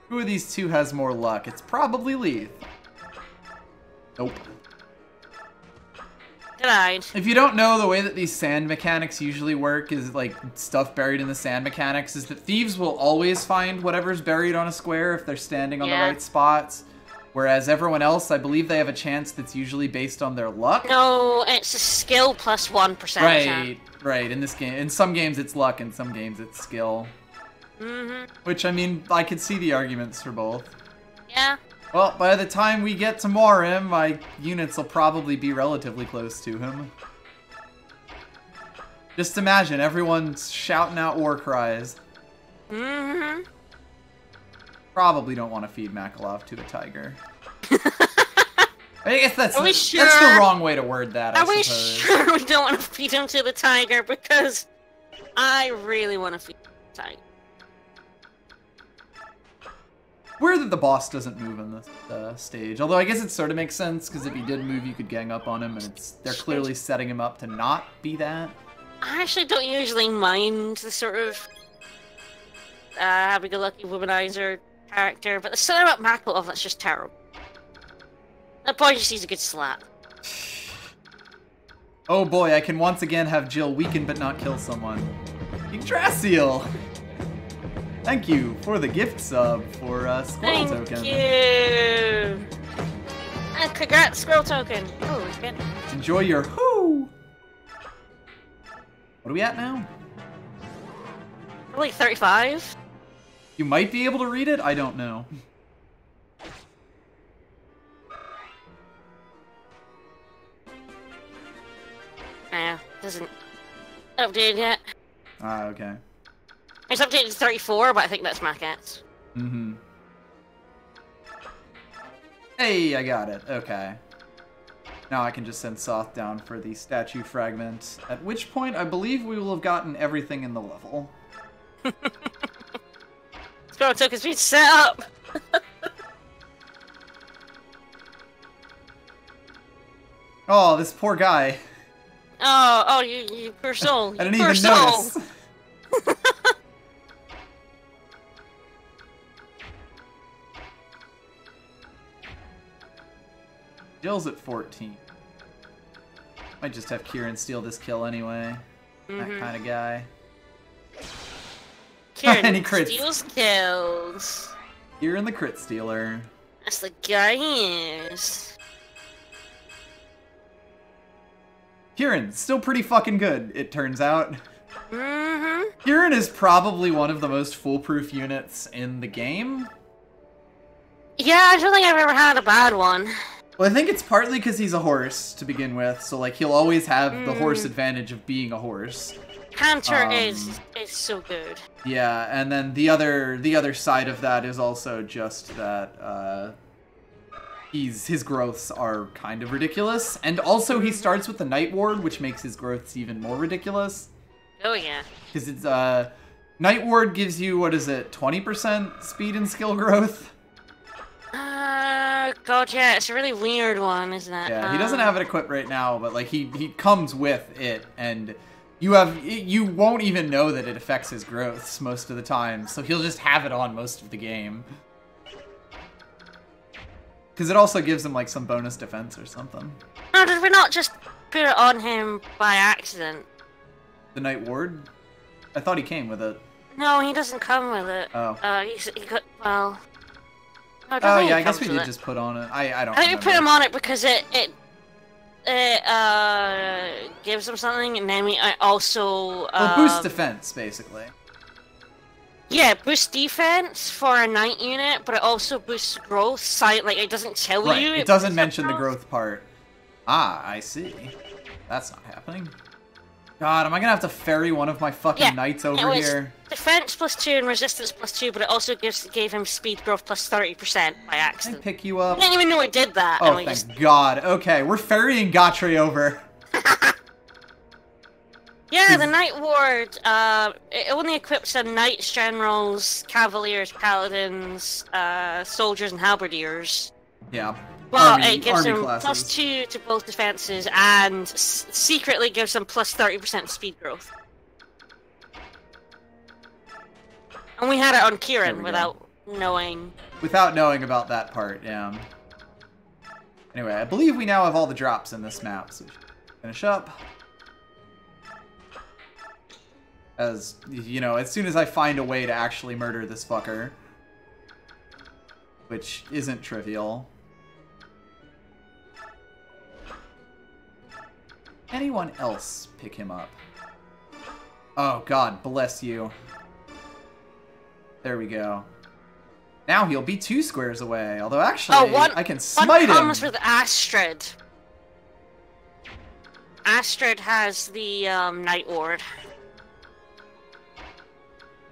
Who of these two has more luck? It's probably Leith. Nope. Denied. If you don't know, the way that these sand mechanics usually work is, like, stuff buried in the sand mechanics is that thieves will always find whatever's buried on a square if they're standing on the right spots. Whereas everyone else, I believe they have a chance that's usually based on their luck. No, it's a skill plus 1%. Right, right. In this game, in some games it's luck, in some games it's skill. Mm-hmm. Which, I mean, I could see the arguments for both. Yeah. Well, by the time we get to Morim, my units will probably be relatively close to him. Just imagine, everyone's shouting out war cries. Mm-hmm. Probably don't want to feed Makalov to a tiger. I guess that's sure? That's the wrong way to word that, I Are we suppose. sure we don't want to feed him to the tiger? Because I really want to feed the tiger. Weird that the boss doesn't move in this stage. Although I guess it sort of makes sense, because if he did move, you could gang up on him, and they're clearly setting him up to not be that. I actually don't usually mind the sort of happy-go-lucky womanizer character, but the something about Makalov that's just terrible. That boy just needs a good slap. Oh boy, I can once again have Jill weaken but not kill someone. Yggdrasil! Thank you for the gift sub for Squirrel Token. Thank you! And congrats, Squirrel Token! Oh, shit. Enjoy your whoo! What are we at now? Probably 35? You might be able to read it? I don't know. Yeah, doesn't update yet. Ah, okay. It's updated to 34, but I think that's Maquette's. Mm-hmm. Hey, I got it. Okay. Now I can just send Soth down for the statue fragment, at which point I believe we will have gotten everything in the level. Squirrel Token's been set up! Oh, this poor guy. Oh, you poor soul. I didn't poor even soul. notice. Jill's at 14. Might just have Kieran steal this kill anyway. That kind of guy. Kieran And he crits. steals kills. Kieran the crit stealer. That's the guy he is. Kieran, still pretty fucking good, it turns out. Mm-hmm. Kieran is probably one of the most foolproof units in the game. Yeah, I don't think I've ever had a bad one. Well, I think it's partly because he's a horse to begin with, so like he'll always have the horse advantage of being a horse. Canter is so good. Yeah, and then the other side of that is also just that his growths are kind of ridiculous, and also he starts with the Night Ward, which makes his growths even more ridiculous. Oh yeah. Because it's Night Ward gives you, what is it, 20% speed and skill growth? God, yeah, it's a really weird one, isn't it? Yeah, he doesn't have it equipped right now, but like he comes with it, and you won't even know that it affects his growths most of the time, so he'll just have it on most of the game. Because it also gives him like some bonus defense or something. No, did we not just put it on him by accident? The Night Ward? I thought he came with it. No, he doesn't come with it. Oh. He got, well... No, Oh yeah, I guess we did just put on it. I don't I think we remember. put him on it because it gives him something, and then we also... Well, boost defense, basically. Yeah, boost defense for a night unit, but it also boosts growth. Like, it doesn't tell Right, you. it doesn't mention the growth part. Ah, I see. That's not happening. God, am I gonna have to ferry one of my fucking knights over here? Defense +2 and resistance +2, but it also gave him speed growth +30% by accident. Can I pick you up? I didn't even know it did that. Oh, thank God. Okay, we're ferrying Gotri over. Yeah, the Night Ward, it only equips the Knights, Generals, Cavaliers, Paladins, Soldiers, and Halberdiers. Yeah. Well, it gives them classes. +2 to both defenses, and secretly gives them +30% speed growth. And we had it on Kieran without knowing. Without knowing about that part, yeah. Anyway, I believe we now have all the drops in this map, so we should finish up. As, you know, as soon as I find a way to actually murder this fucker. Which isn't trivial. Anyone else pick him up? Oh, God, bless you. There we go. Now he'll be 2 squares away, although actually, I can smite him! One comes with Astrid. Astrid has the, Night Ward.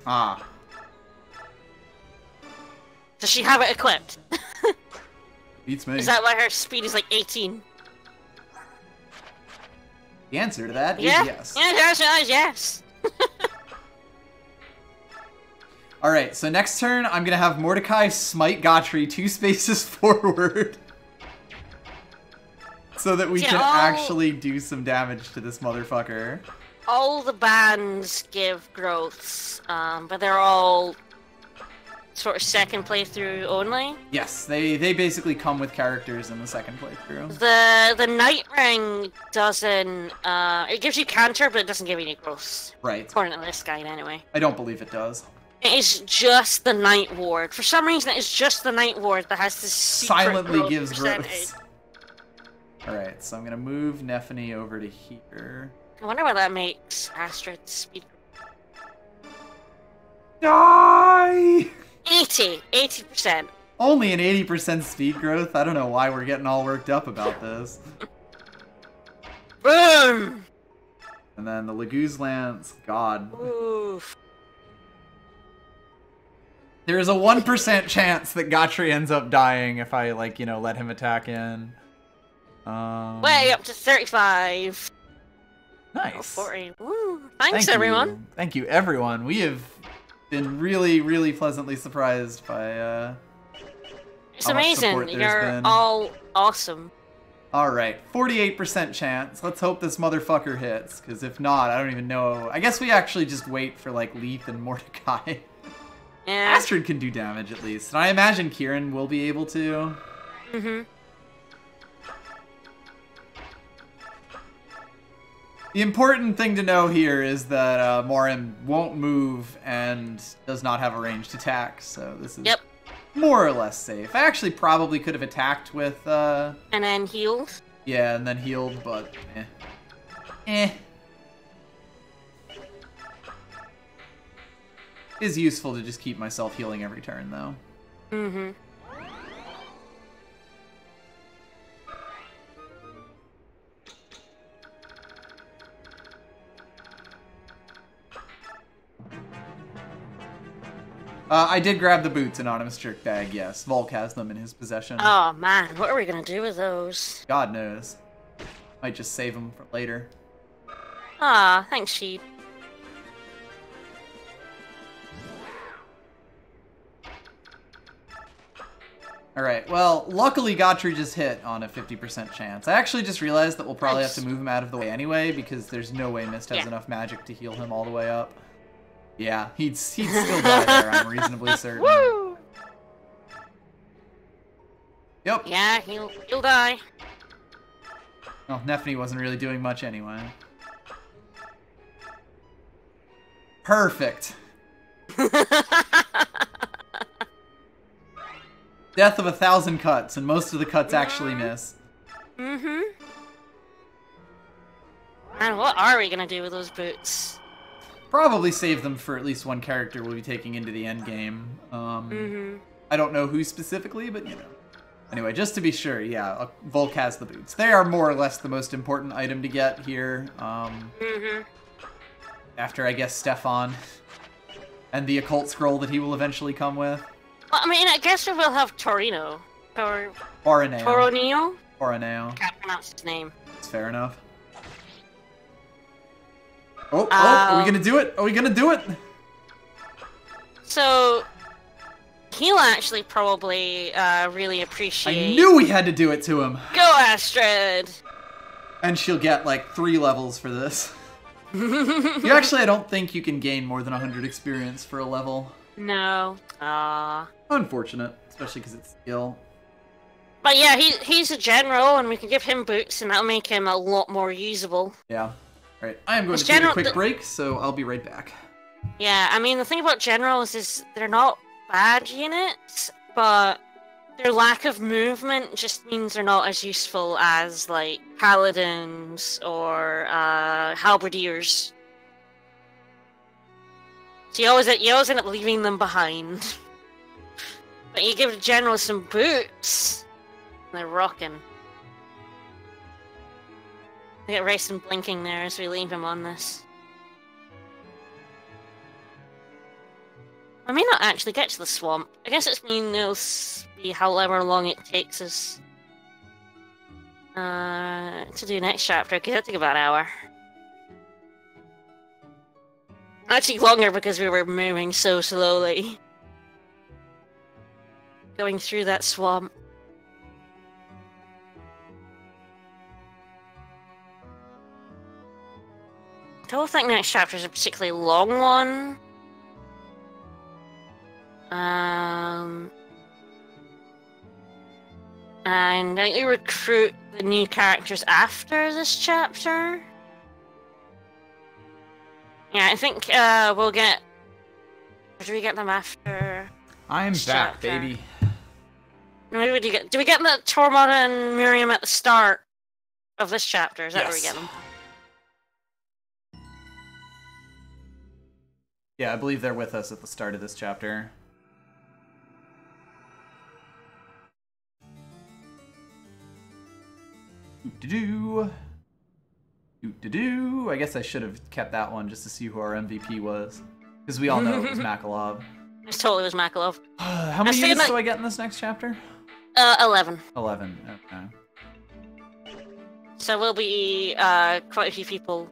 Ah. Does she have it equipped? Beats me. Is that why her speed is like 18? The answer to that is yeah? yes. Yes. Alright, so next turn, I'm gonna have Mordecai smite Gotri 2 spaces forward. So that we can actually do some damage to this motherfucker. All the bands give growths, but they're all sort of second playthrough only. Yes, they basically come with characters in the second playthrough. The Night Ring doesn't, it gives you counter, but it doesn't give you any growths. Right. According to this guide, anyway. I don't believe it does. It is just the Night Ward. For some reason, it's just the Night Ward that has this secret silently gives percentage. growths. Alright, so I'm gonna move Nephany over to here. I wonder what that makes Astrid's speed. Die! 80%. Only an 80% speed growth? I don't know why we're getting all worked up about this. Boom! And then the Laguz Lance, God. Oof. There is a 1% chance that Gotri ends up dying if I, like, you know, let him attack in. Way up to 35. Nice. Oh, 40. Woo. Thanks, everyone. Thank you, everyone. We have been really, really pleasantly surprised by, it's amazing. You're all awesome. Alright, 48% chance. Let's hope this motherfucker hits, because if not, I don't even know. I guess we actually just wait for, like, Leith and Mordecai. Yeah. Astrid can do damage, at least. And I imagine Kieran will be able to. Mm-hmm. The important thing to know here is that Morin won't move and does not have a ranged attack, so this is more or less safe. I actually probably could have attacked with... and then healed? Yeah, and then healed, but eh. Eh. It is useful to just keep myself healing every turn, though. Mm-hmm. I did grab the boots, Anonymous Jerk Bag, yes. Volk has them in his possession. Oh man, what are we gonna do with those? God knows. Might just save them for later. Ah, thanks, sheep. Alright, well, luckily Gotri just hit on a 50% chance. I actually just realized that we'll probably have to move him out of the way anyway, because there's no way Mist has enough magic to heal him all the way up. Yeah, he'd still die there, I'm reasonably certain. Woo! Yep. Yeah, he'll die. Well, Nephany wasn't really doing much anyway. Perfect. Death of 1,000 cuts, and most of the cuts actually miss. Mm-hmm. And what are we gonna do with those boots? Probably save them for at least one character we'll be taking into the end game. I don't know who specifically, but you know. Anyway, just to be sure, yeah, Volk has the boots. They are more or less the most important item to get here. After, I guess, Stefan and the occult scroll that he will eventually come with. Well, I mean, I guess we will have Torino. Oroneo. Toroneo? Oroneo. Can't pronounce his name. It's fair enough. Oh, are we gonna do it? Are we gonna do it? So, he'll actually probably really appreciate... I knew we had to do it to him. Go, Astrid! And she'll get, like, 3 levels for this. Actually, I don't think you can gain more than 100 experience for a level. No. Unfortunate, especially because it's skill. But yeah, he's a general, and we can give him boots, and that'll make him a lot more usable. Yeah. Alright, I am going to take a quick break, so I'll be right back. Yeah, I mean, the thing about generals is they're not bad units, but their lack of movement just means they're not as useful as, like, paladins or halberdiers. So you always end up leaving them behind. But you give the general some boots, and they're rocking. I get Rayson blinking there as we leave him on this. I may not actually get to the swamp. I guess it's mean it'll be however long it takes us to do next chapter, because it'll take about an hour. Actually longer because we were moving so slowly. Going through that swamp. I don't think next chapter is a particularly long one. And I think we recruit the new characters after this chapter. Yeah, I think we'll get... Or do we get them after... I'm back, baby. Maybe do we get the Tormod and Miriam at the start of this chapter? Is that where we get them? Yeah, I believe they're with us at the start of this chapter. Doo-doo-doo. I guess I should have kept that one just to see who our MVP was. Because we all know it was Makalov. It totally was Makalov. How many units do I get in this next chapter? 11. 11, okay. So we'll be quite a few people.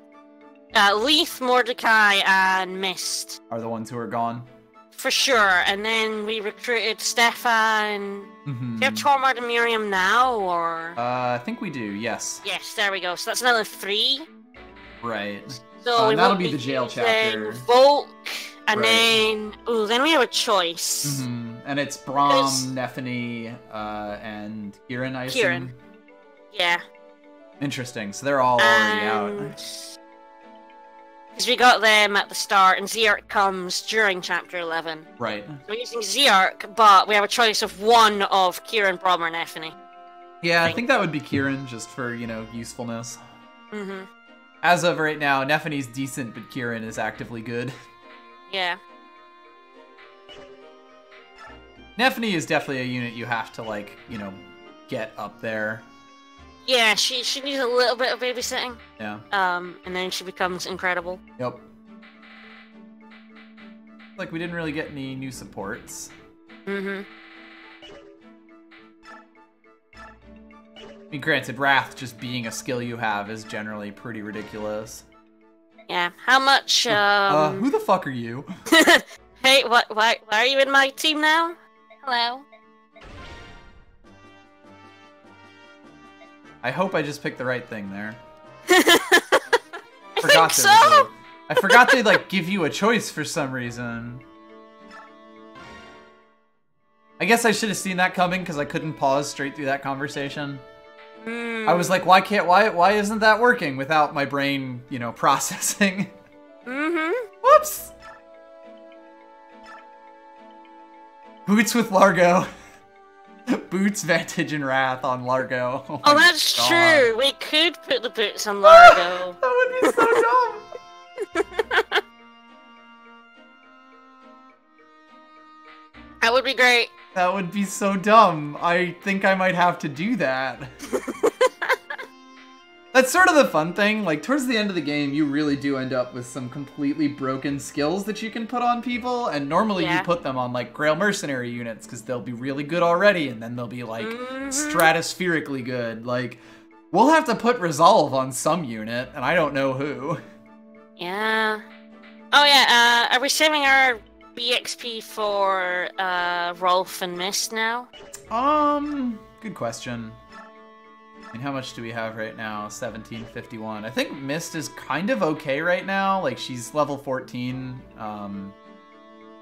Leith, Mordecai, and Mist. Are the ones who are gone? For sure. And then we recruited Stefan. Do you have Tormod and Miriam now, or...? I think we do, yes. Yes, there we go. So that's another 3. Right. So that'll be the jail chapter. Volk, and then... Ooh, then we have a choice. And it's Brahm, Nephany, and Kieran, I assume? Kieran. Yeah. Interesting. So they're all already out. Because we got them at the start, and Zeark comes during Chapter 11. Right. So we're using Zeark, but we have a choice of one of Kieran, Brahm, or Nephany. Yeah, I think that would be Kieran, just for, usefulness. As of right now, Nephene's decent, but Kieran is actively good. Yeah. Nephene is definitely a unit you have to, like, you know, get up there. Yeah, she needs a little bit of babysitting. Yeah. And then she becomes incredible. Yep. Like, we didn't really get any new supports. Mm-hmm. I mean, granted, Wrath just being a skill you have is generally pretty ridiculous. Yeah. How much, who the fuck are you? Hey, why are you in my team now? Hello? I hope I just picked the right thing there. I think so! I forgot they, like, give you a choice for some reason. I guess I should have seen that coming because I couldn't pause straight through that conversation. I was like, why isn't that working without my brain, you know, processing? Mm-hmm. Whoops! Boots with Largo. Boots, Vantage, and Wrath on Largo. Oh, that's true. We could put the boots on Largo. That would be so dumb. That would be great. That would be so dumb. I think I might have to do that. That's sort of the fun thing. Like, towards the end of the game, you really do end up with some completely broken skills that you can put on people, and normally you put them on, like, Grail Mercenary units, because they'll be really good already, and then they'll be, like, stratospherically good. Like, we'll have to put Resolve on some unit, and I don't know who. Yeah. Oh, yeah, are we saving our BXP for, Rolf and Mist now? Good question. I mean, how much do we have right now? 1751. I think Mist is kind of okay right now. Like, she's level 14,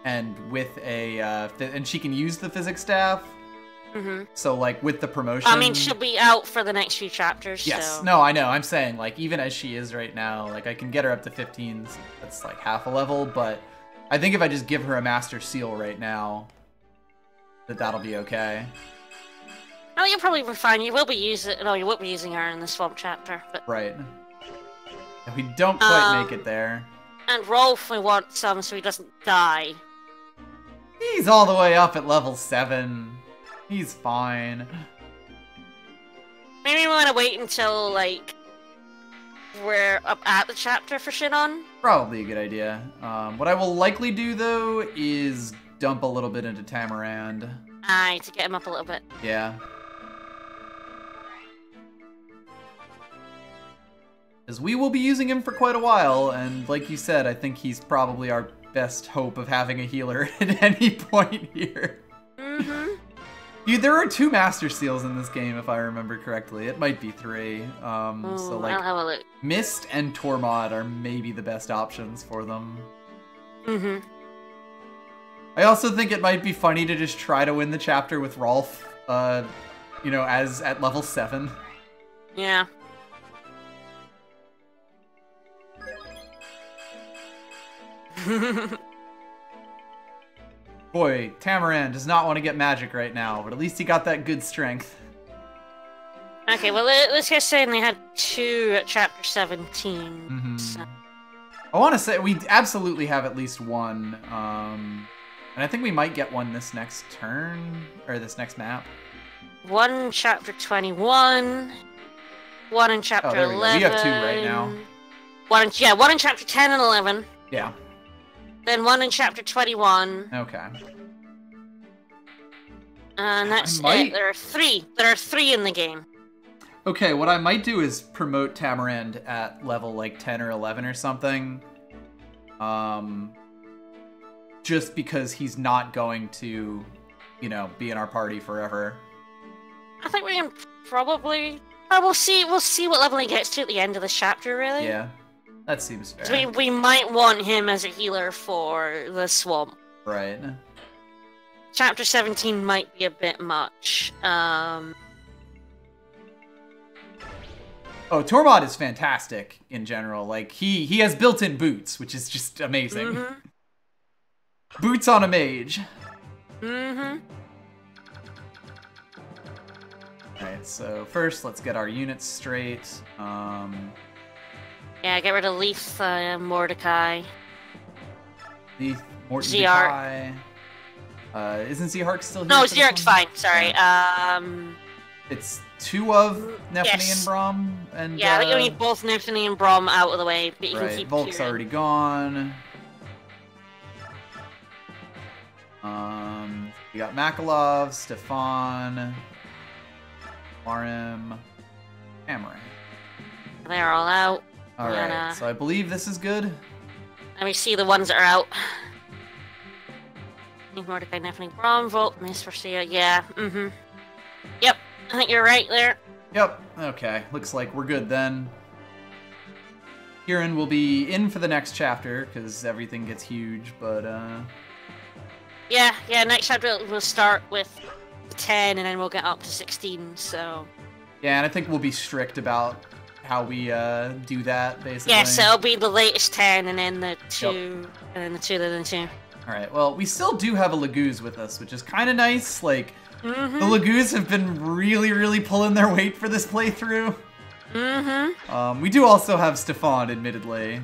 and with a, and she can use the physics staff. Mm-hmm. So, like, with the promotion... I mean, she'll be out for the next few chapters, Yes, so... no, I know. I'm saying, like, even as she is right now, like, I can get her up to 15s. That's, like, half a level, but I think if I just give her a Master Seal right now, that'll be okay. Oh, you'll probably be fine. You will be using... No, you won't be using her in the Swamp chapter, but... Right. If we don't quite make it there. And Rolf, we want some so he doesn't die. He's all the way up at level 7. He's fine. Maybe we want to wait until, like, we're up at the chapter for Shinon? Probably a good idea. What I will likely do, though, is dump a little bit into Tamarand. Aye, to get him up a little bit. Yeah. Because we will be using him for quite a while, and like you said, I think he's probably our best hope of having a healer at any point here. Mm-hmm. There are 2 Master Seals in this game, if I remember correctly. It might be 3. So, like, I'll have a look. Mist and Tormod are maybe the best options for them. Mm-hmm. I also think it might be funny to just try to win the chapter with Rolf, you know, as at level 7. Yeah. Boy, Tamarand does not want to get magic right now, but at least he got that good strength. Okay, well, let's just say they had 2 at chapter 17. Mm-hmm. So. I want to say we absolutely have at least 1, and I think we might get 1 this next turn, or this next map. 1 in chapter 21, 1 in chapter 11. We have 2 right now. 1 in chapter 10 and 11. Yeah. Then 1 in chapter 21. Okay. And that's it. There are 3. There are 3 in the game. Okay, what I might do is promote Tamarand at level, like, 10 or 11 or something. Just because he's not going to, you know, be in our party forever. I think we can probably... we'll see what level he gets to at the end of this chapter, really. Yeah. That seems fair. We might want him as a healer for the swamp. Right. Chapter 17 might be a bit much. Oh, Tormod is fantastic in general. Like, he has built-in boots, which is just amazing. Mm-hmm. Boots on a mage. Mm-hmm. Alright, so first let's get our units straight. Yeah, Yeah, get rid of Leaf, Mordecai. Leaf, Morton, Ziyark. Isn't Ziyark still here? No, Ziyark's fine. Sorry. Yeah. It's 2 of Nephany Yes. and Brom, and Yeah, I think you need both Nephany and Brom out of the way, but you can keep Volk's Kieran. already gone. We got Makalov, Stefan, Marim, Amaranth. They're all out. Alright, so I believe this is good. Let me see the ones that are out. Mordecai, Nephany, Brom, Volk, Miss Forcia. Yeah, Yep, I think you're right there. Yep, okay. Looks like we're good then. Kieran will be in for the next chapter, because everything gets huge, but, Yeah, next chapter we'll start with 10, and then we'll get up to 16, so... Yeah, and I think we'll be strict about how we, do that, basically. Yeah, so it'll be the latest 10, and then the 2, and then the 2, then the 2. Alright, well, we still do have a Laguz with us, which is kind of nice. Like, the Laguz have been really, really pulling their weight for this playthrough. We do also have Stefan, admittedly.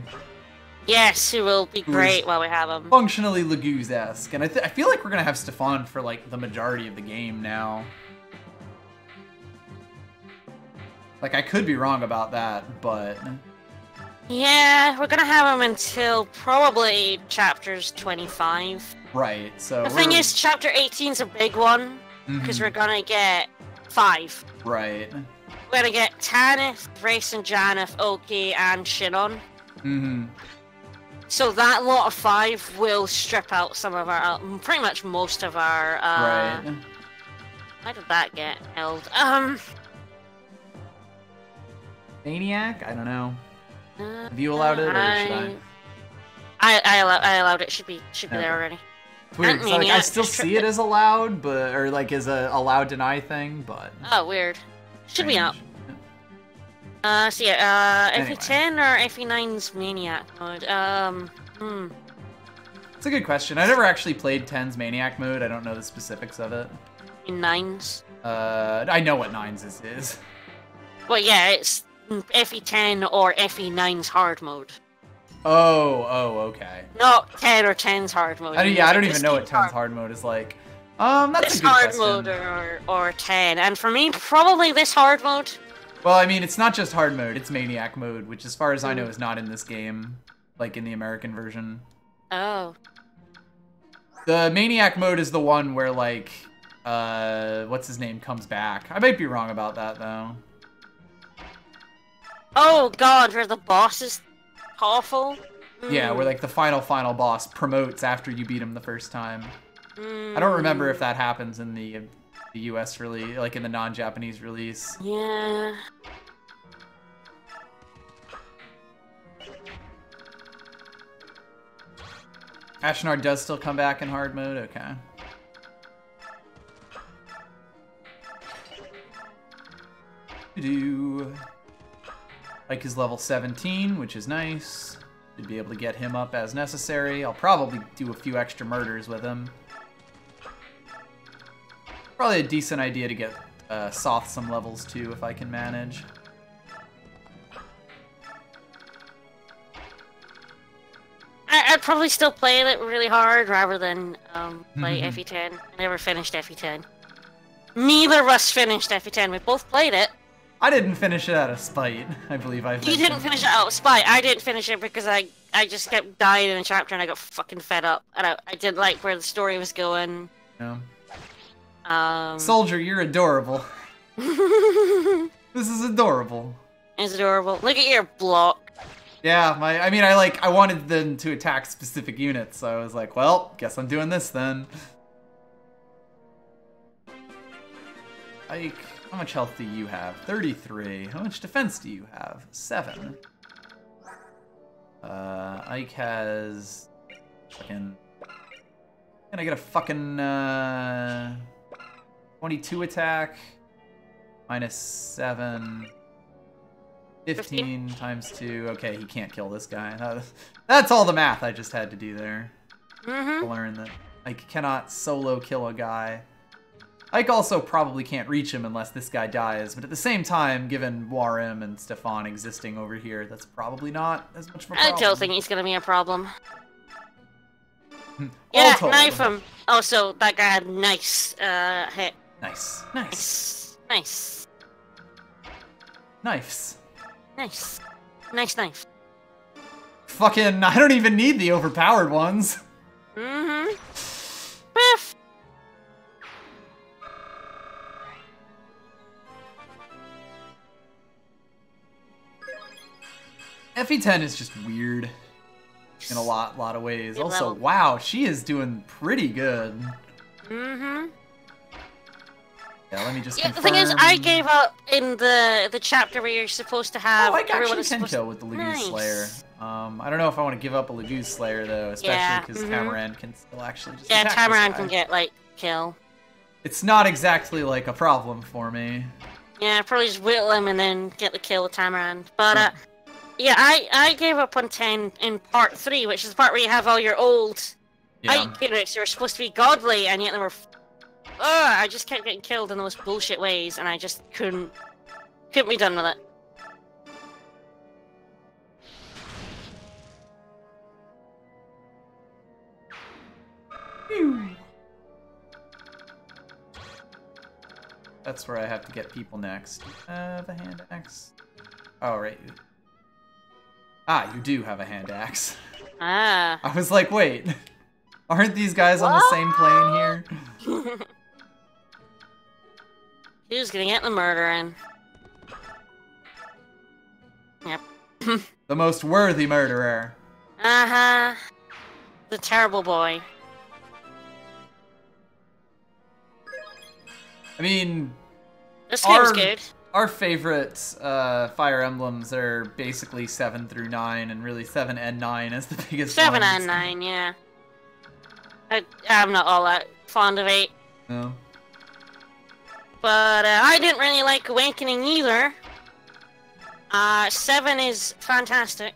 Yes, who will be great while we have him. Functionally Laguz-esque, and I feel like we're gonna have Stefan for, like, the majority of the game now. Like, I could be wrong about that, but... Yeah, we're gonna have him until probably chapters 25. Right, so the thing is, chapter 18's a big one, because we're gonna get 5. Right. We're gonna get Tanith, Race and Janeth, Oki, and Shinon. So that lot of 5 will strip out some of our, pretty much most of our, Right. How did that get held? Maniac? I don't know. Have you allowed it, or should I? I allowed it. Should be there already. It's weird. So, like, I still see it as allowed, but or like as a allowed deny thing, but. Oh, weird. Should be out. So yeah, FE10 or FE9's Maniac mode? It's a good question. I never actually played 10's Maniac mode. I don't know the specifics of it. In 9's? I know what 9's is. Well, yeah, it's FE10 or FE9's hard mode. Oh, okay. Not 10 or 10's hard mode. I don't even know what 10's hard mode is like. That's this a good hard question. mode or 10, and for me, probably this hard mode. Well, I mean, it's not just hard mode, it's Maniac mode, which as far as I know is not in this game, like in the American version. Oh. The Maniac mode is the one where, like, what's his name comes back. I might be wrong about that, though. Oh god, where the boss is awful? Yeah, where, like, the final boss promotes after you beat him the first time. I don't remember if that happens in the US release, like in the non-Japanese release. Yeah. Ashnard does still come back in hard mode? Okay. Ike is level 17, which is nice. Should be able to get him up as necessary. I'll probably do a few extra murders with him. Probably a decent idea to get Soth some levels too, if I can manage. I'd probably still play it really hard rather than play FE10. I never finished FE10. Neither of us finished FE10. We both played it. I didn't finish it out of spite, I believe I You didn't finish it out of spite. I didn't finish it because I just kept dying in a chapter and I got fucking fed up. And I didn't like where the story was going. Yeah. Soldier, you're adorable. This is adorable. It's adorable. Look at your block. Yeah, I wanted them to attack specific units, so I was like, well, guess I'm doing this then. Ike, how much health do you have? 33. How much defense do you have? 7. Ike has fucking... Can I get a fucking 22 attack? Minus 7. 15 times 2. Okay, he can't kill this guy. That's all the math I just had to do there. To learn that I cannot solo kill a guy. Ike also probably can't reach him unless this guy dies, but at the same time, given Warren and Stefan existing over here, that's probably not as much of a problem. I don't think he's gonna be a problem. Yeah, knife him. Oh, so that guy had nice hit. Nice. Nice. Knives. Nice. Nice knife. Fucking, I don't even need the overpowered ones. Mm-hmm. Biff. FE10 is just weird in a lot of ways. Good also, level. wow, she is doing pretty good. Mm-hmm. Yeah, let me just Yeah, confirm. the thing is, I gave up in the chapter where you're supposed to have. Oh, I actually is can supposed kill with the Lagoon Nice. Slayer. I don't know if I want to give up a Lagoon Slayer though, especially because Tamaran can still actually just attack this Tamaran guy. can get like kill. It's not exactly like a problem for me. Yeah, probably just whittle him and then get the kill with Tamaran. But yeah, I gave up on 10 in part 3, which is the part where you have all your old Ike units who are supposed to be godly, and yet they were. I just kept getting killed in the most bullshit ways, and I just couldn't be done with it. That's where I have to get people next. The hand axe. Oh, right. Ah, you do have a hand axe. Ah. I was like, wait. Aren't these guys on the same plane here? Who's gonna get the murder in? Yep. The most worthy murderer. Uh-huh. The terrible boy. I mean, This game's good. Our favorite Fire Emblems are basically 7 through 9, and really 7 and 9 is the biggest 7 ones. and 9, yeah. I'm not all that fond of 8. No. But I didn't really like Awakening either. 7 is fantastic.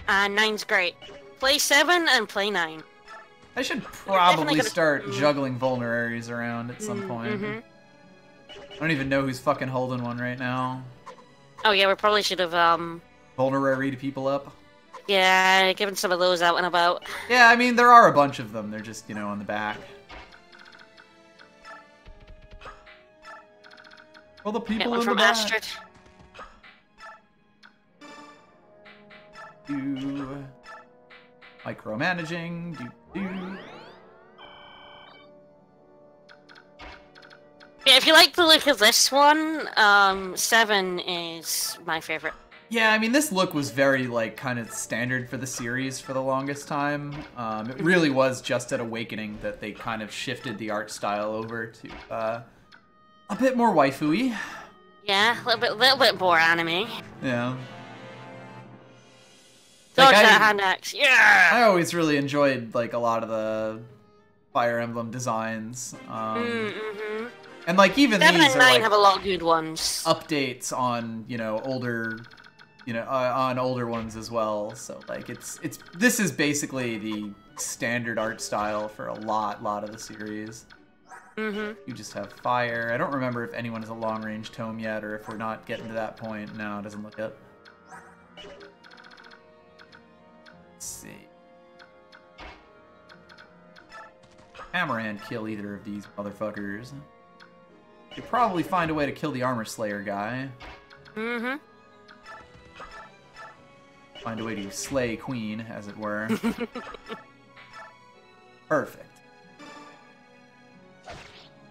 9's great. Play 7 and play 9. I should probably gonna- start juggling vulneraries around at some point. Mm-hmm. I don't even know who's fucking holding one right now. Oh yeah, we probably should have, Vulnerary to people up. yeah, given some of those out and about. Yeah, I mean, there are a bunch of them. They're just, you know, on the back. Well, the Get people one in the from back. Astrid. Do micromanaging. Do. Yeah, if you like the look of this one, 7 is my favorite. Yeah, I mean, this look was very, like, kind of standard for the series for the longest time. It really was just at Awakening that they kind of shifted the art style over to a bit more waifu-y. Yeah, a little bit more anime. Yeah. Dodge Like, that hand axe, yeah! I always really enjoyed, like, a lot of the Fire Emblem designs. Mm-hmm. And, like, even 7 these and are, 9 like, have a lot of good ones. updates on, you know, older... on older ones as well. So like this is basically the standard art style for a lot of the series. Mm-hmm. You just have fire. I don't remember if anyone has a long range tome yet, or if we're not getting to that point. No, it doesn't look it. Let's see. Amaran kill either of these motherfuckers. Could probably find a way to kill the Armor Slayer guy. Mm-hmm. Find a way to slay Queen, as it were. Perfect.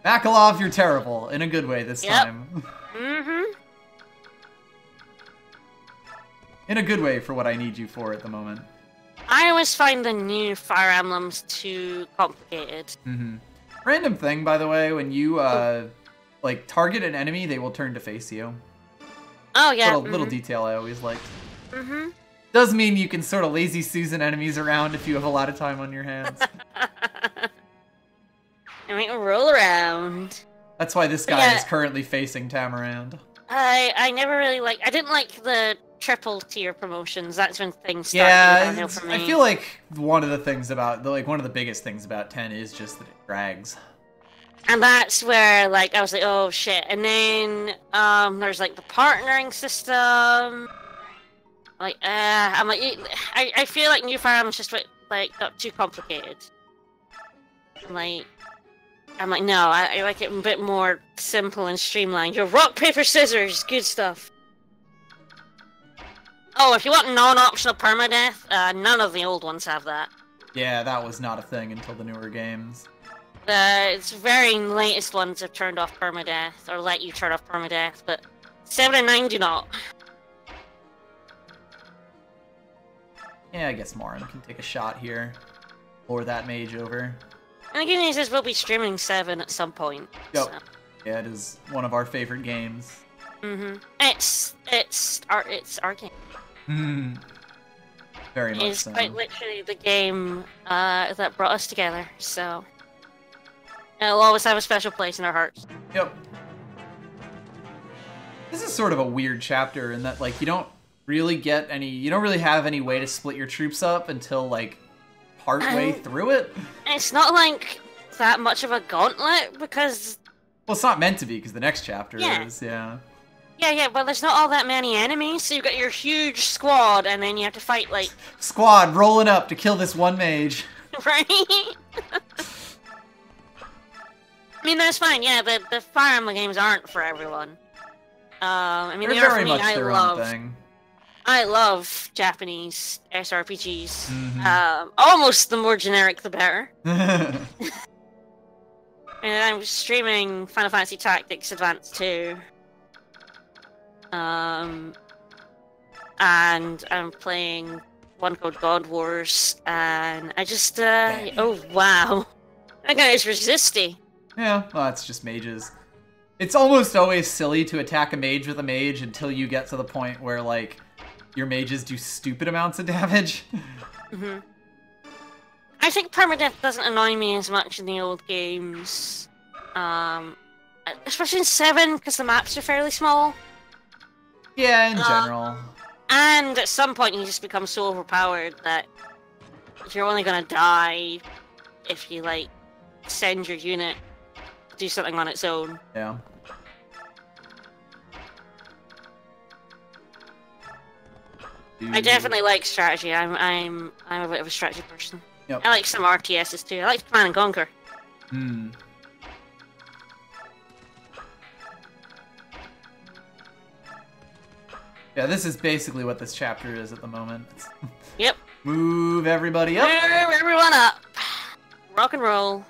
Bakalov, you're terrible. In a good way this time. Mm-hmm. In a good way for what I need you for at the moment. I always find the new Fire Emblems too complicated. Mm-hmm. Random thing, by the way, when you, like, target an enemy, they will turn to face you. Oh, yeah. Little detail I always liked. Mm-hmm. Does mean you can sort of lazy Susan enemies around if you have a lot of time on your hands. I mean, roll around. That's why this guy is currently facing Tamarand. I never really I didn't like the triple tier promotions. That's when things started to go downhill for me. I feel like one of the things about, one of the biggest things about 10 is just that it drags. And that's where, like, I was like, oh shit. And then, there's, like, the partnering system. Like, I'm like, I feel like New Fire Emblem's just, like, got too complicated. I'm like, no, I like it a bit more simple and streamlined. Your rock, paper, scissors, good stuff. Oh, if you want non-optional permadeath, none of the old ones have that. Yeah, that was not a thing until the newer games. It's very latest ones have turned off permadeath, or let you turn off permadeath, but 7 and 9 do not. Yeah, I guess Marin can take a shot here. Lure that mage over. And the good news is we'll be streaming 7 at some point. Yep. So. Yeah, it is one of our favorite games. It's our game. Very much It's so. quite literally the game that brought us together, so it'll always have a special place in our hearts. Yep. This is sort of a weird chapter in that, like, you don't really have any way to split your troops up until, like, partway through it. It's not, like, that much of a gauntlet, because... Well, it's not meant to be, because the next chapter is, yeah. Yeah, but there's not all that many enemies, so you've got your huge squad, and then you have to fight, like... Squad rolling up to kill this one mage. Right? I mean, that's fine, yeah, the Fire Emblem games aren't for everyone. I mean, They're they are very for me. much their own thing. I love Japanese SRPGs. Almost the more generic, the better. And I'm streaming Final Fantasy Tactics Advance 2. And I'm playing one called God Wars, and I just, oh wow. That guy is resisty. Yeah, well, that's just mages. It's almost always silly to attack a mage with a mage until you get to the point where, like, your mages do stupid amounts of damage. I think permadeath doesn't annoy me as much in the old games. Especially in 7, because the maps are fairly small. Yeah, in general. And at some point you just become so overpowered that you're only gonna die if you, like, send your unit to do something on its own. Yeah. I definitely like strategy. I'm a bit of a strategy person. Yep. I like some RTSs too. I like Command and Conquer. Yeah, this is basically what this chapter is at the moment. Yep. Move everybody up. Move everyone up. Rock and roll.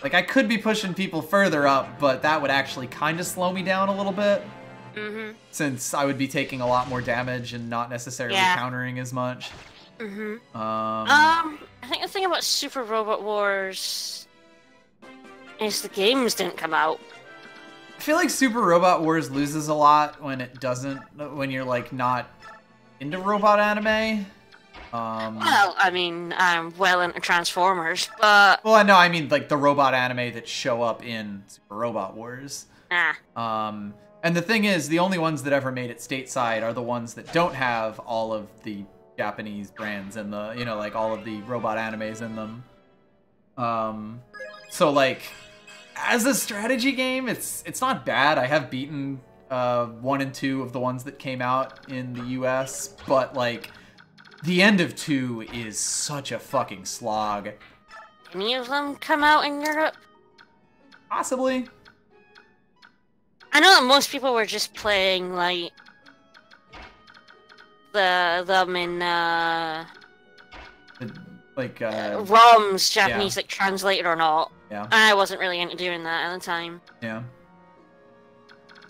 Like, I could be pushing people further up, but that would actually kind of slow me down a little bit. Since I would be taking a lot more damage and not necessarily countering as much. I think the thing about Super Robot Wars is the games didn't come out. I feel like Super Robot Wars loses a lot when it doesn't, when you're, like, not into robot anime. Well, I mean, I'm well into Transformers, but... Well, no, I mean, like, the robot anime that show up in Super Robot Wars. And the thing is, the only ones that ever made it stateside are the ones that don't have all of the Japanese brands and the, you know, like, all of the robot animes in them. So, like, as a strategy game, it's not bad. I have beaten 1 and 2 of the ones that came out in the US, but, like, the end of 2 is such a fucking slog. Any of them come out in Europe? Possibly. I know that most people were just playing, like, them in, like, ROMs, Japanese, like, translated or not. Yeah. I wasn't really into doing that at the time. Yeah.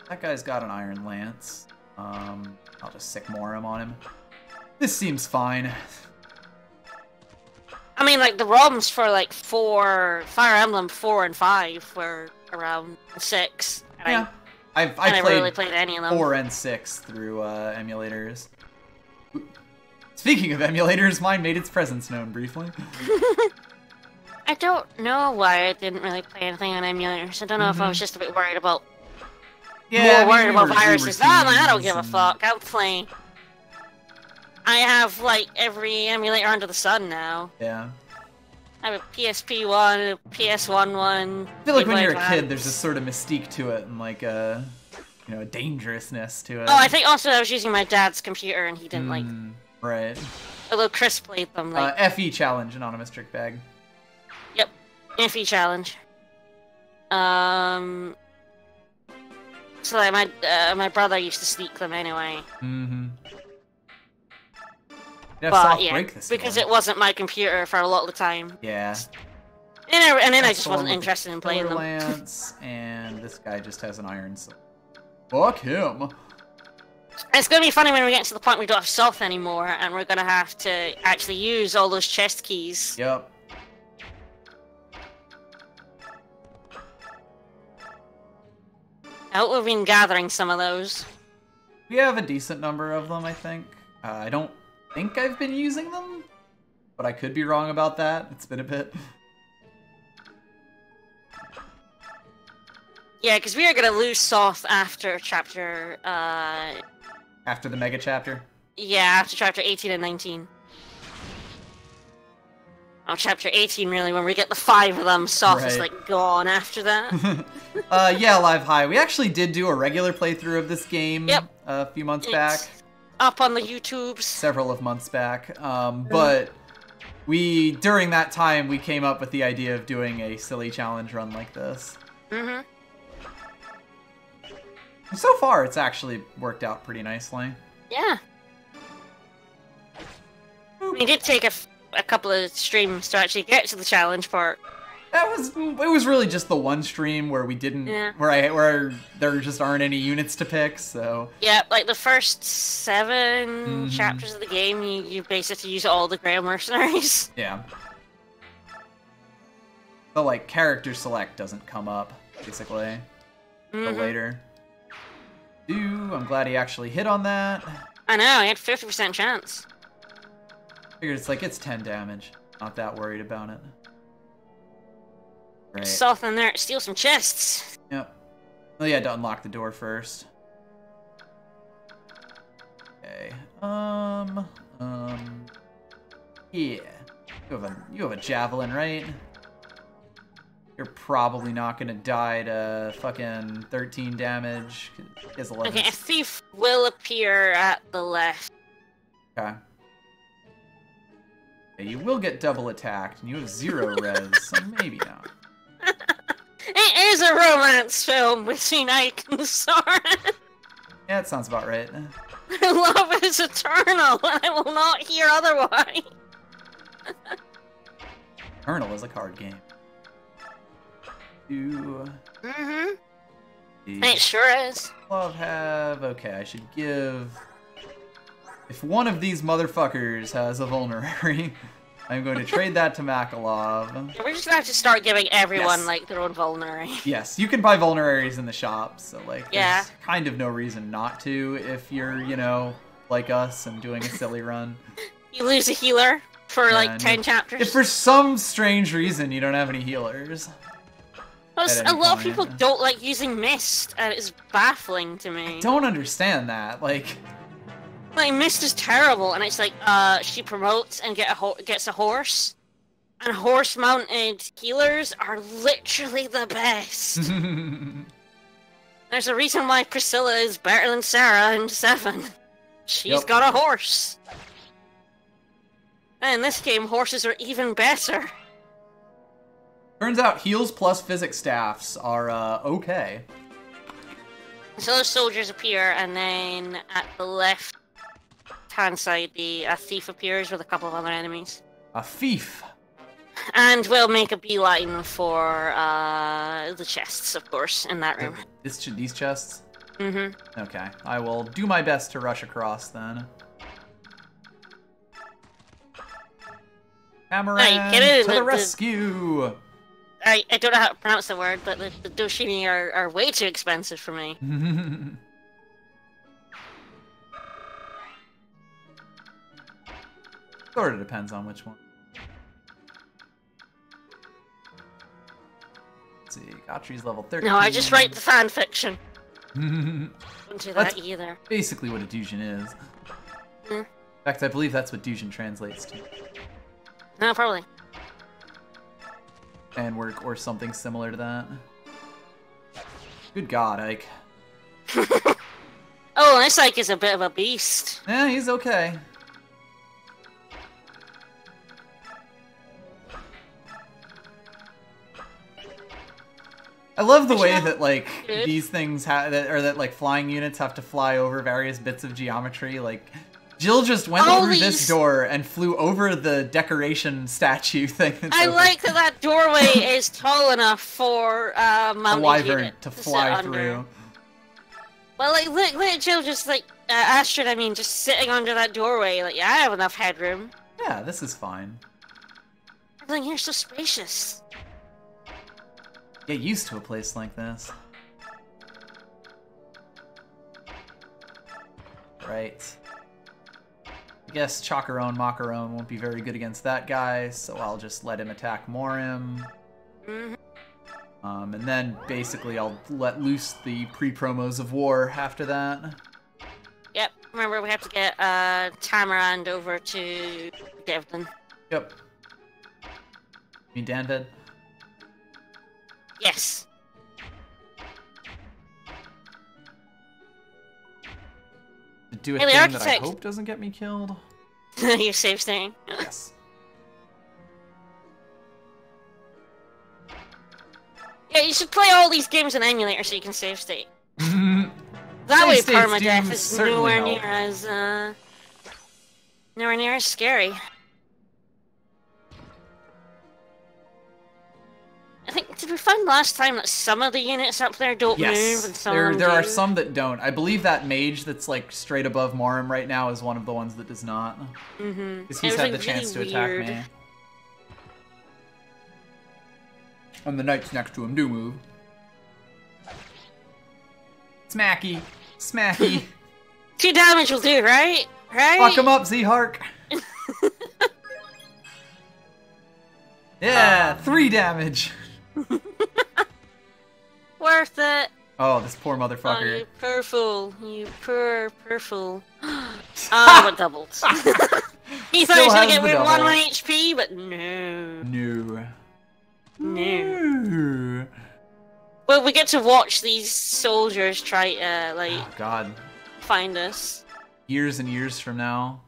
That guy's got an Iron Lance. I'll just Sycamore him on him. This seems fine. I mean, like, the ROMs for, like, Fire Emblem 4 and 5 were around 6. Yeah. I never really played any of them. 4 and 6 through emulators. Speaking of emulators, mine made its presence known briefly. I don't know why I didn't really play anything on emulators. I don't know if I was just a bit worried about... more worried about viruses. I don't give a fuck. I'm playing. I have, like, every emulator under the sun now. Yeah. I have a PSP one, a PS1 one. I feel like when you're a kid, there's this sort of mystique to it and like a, you know, a dangerousness to it. Oh, I think also I was using my dad's computer and he didn't like. Right. Although Chris played them. Like... FE challenge, anonymous trick bag. Yep, FE challenge. So like my brother used to sneak them anyway. But yeah, because it wasn't my computer for a lot of the time. Yeah. And then I just wasn't interested in playing them. Lance, and this guy just has an iron sword. Fuck him. It's gonna be funny when we get to the point we don't have Soth anymore, and we're gonna have to actually use all those chest keys. Yep. I hope we've been gathering some of those. We have a decent number of them, I think. I don't think I've been using them, but I could be wrong about that. It's been a bit. Yeah, because we are gonna lose Soth after chapter. After the mega chapter. Yeah, after chapter 18 and 19. Oh, chapter 18, really, when we get the 5 of them, Soth is, like, gone after that. Yeah, Live High. We actually did do a regular playthrough of this game a few months back. Up on the YouTubes. Several of months back. But during that time, we came up with the idea of doing a silly challenge run like this. So far, it's actually worked out pretty nicely. Yeah. We did take a couple of streams to actually get to the challenge part. It was really just the one stream where we didn't where there just aren't any units to pick, so yeah, like the first 7 chapters of the game you basically use all the Grey Mercenaries. Yeah. The like character select doesn't come up, basically. Until later. Ooh, I'm glad he actually hit on that. I know, he had 50% chance. Figured it's like, it's 10 damage. Not that worried about it. Right. Soth in there to steal some chests. Yep. Oh yeah, to unlock the door first. Okay. Yeah. You have a javelin, right? You're probably not gonna die to fucking 13 damage. Okay, a thief will appear at the left. Okay. You will get double attacked, and you have 0 res, so maybe not. It is a romance film between Ike and Soren. Yeah, that sounds about right. Love is eternal, and I will not hear otherwise. Eternal is a card game. It sure is. Love have... Okay, I should give... If one of these motherfuckers has a vulnerary, I'm going to trade that to Makalov. We're just gonna have to start giving everyone, like, their own vulnerary. Yes, you can buy vulneraries in the shop, so, like, yeah. There's kind of no reason not to if you're, you know, like us and doing a silly run. You lose a healer for, like, 10 chapters. If for some strange reason you don't have any healers. A lot of people don't like using Mist, and it's baffling to me. I don't understand that, like, Mist is terrible, and it's like, she promotes and gets a horse, and horse-mounted healers are literally the best. There's a reason why Priscilla is better than Sarah in 7. She's got a horse. And in this game, horses are even better. Turns out heals plus physics staffs are, okay. So those soldiers appear, and then at the left-hand side, a thief appears with a couple of other enemies. A thief? And we'll make a beeline for, the chests, of course, in that room. These chests? Okay, I will do my best to rush across, then. Amaranth, to the rescue! I don't know how to pronounce the word, but the Doshini are way too expensive for me. Sort of depends on which one. Let's see, Gotry's level 13. No, I just write the fan fiction. Don't do that either. Basically what a Dujin is. In fact, I believe that's what Dujin translates to. No, probably. Ironwork or something similar to that. Good God, Ike. Oh, this Ike is a bit of a beast. Yeah, he's okay. I love the way that like these things that like flying units have to fly over various bits of geometry. Like Jill just went through this door and flew over the decoration statue thing. I like that doorway is tall enough for a wyvern to fly through. Well, like look at Jill just like Astrid. I mean, just sitting under that doorway. Like, yeah, I have enough headroom. Yeah, this is fine. Everything here's so spacious. Get used to a place like this. Right. I guess Chakarone Macaron won't be very good against that guy, so I'll just let him attack Morim. And then basically I'll let loose the pre-promos of war after that. Yep, remember we have to get Tamarand over to Devlin. Yep. You mean Danvid? Yes. Do a thing that I hope doesn't get me killed. Your save thing. Yes. Yeah, you should play all these games in emulator so you can save state. That way permadeath is nowhere near as scary. I think, did we find last time that some of the units up there don't move and some there are some that don't. I believe that mage that's like straight above Morim right now is one of the ones that does not. Because he's had the chance to attack me. And the knights next to him do move. Smacky. Smacky. 2 damage will do, right? Right? Fuck him up, Z-Hark. Yeah, 3 damage. Worth it. Oh, this poor motherfucker. Oh, you poor fool. You poor fool. Ah, but doubled. He thought he was gonna get 1 HP, but no. No. Well, we get to watch these soldiers try to, like... Oh, God. Find us. Years and years from now.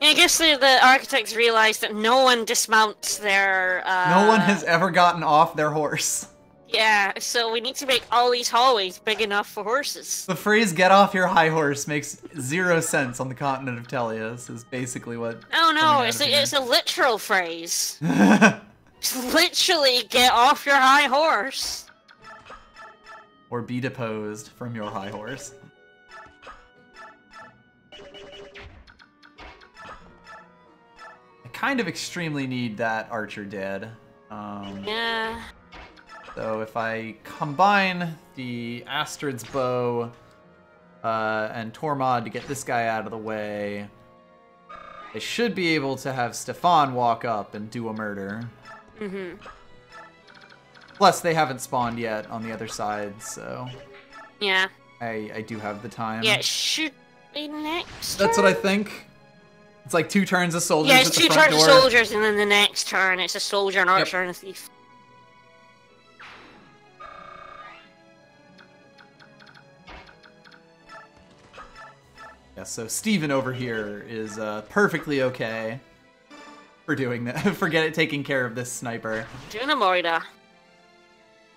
Yeah, I guess the architects realized that no one dismounts their... No one has ever gotten off their horse. Yeah, so we need to make all these hallways big enough for horses. The phrase "get off your high horse" makes 0 sense on the continent of Tellius, is basically what... Oh no, it's a literal phrase. Literally, get off your high horse. Or be deposed from your high horse. I kind of extremely need that archer dead. Yeah. So if I combine the Astrid's bow and Tormod to get this guy out of the way, I should be able to have Stefan walk up and do a murder. Plus, they haven't spawned yet on the other side, so... Yeah. I do have the time. Yeah, it should be next That's turn? what I think. It's like 2 turns of soldiers at the front door. Yeah, it's 2 turns of soldiers, and then the next turn it's a soldier, an archer, and a thief. Yeah, so Steven over here is perfectly okay for doing that, for taking care of this sniper. Doing a Moira.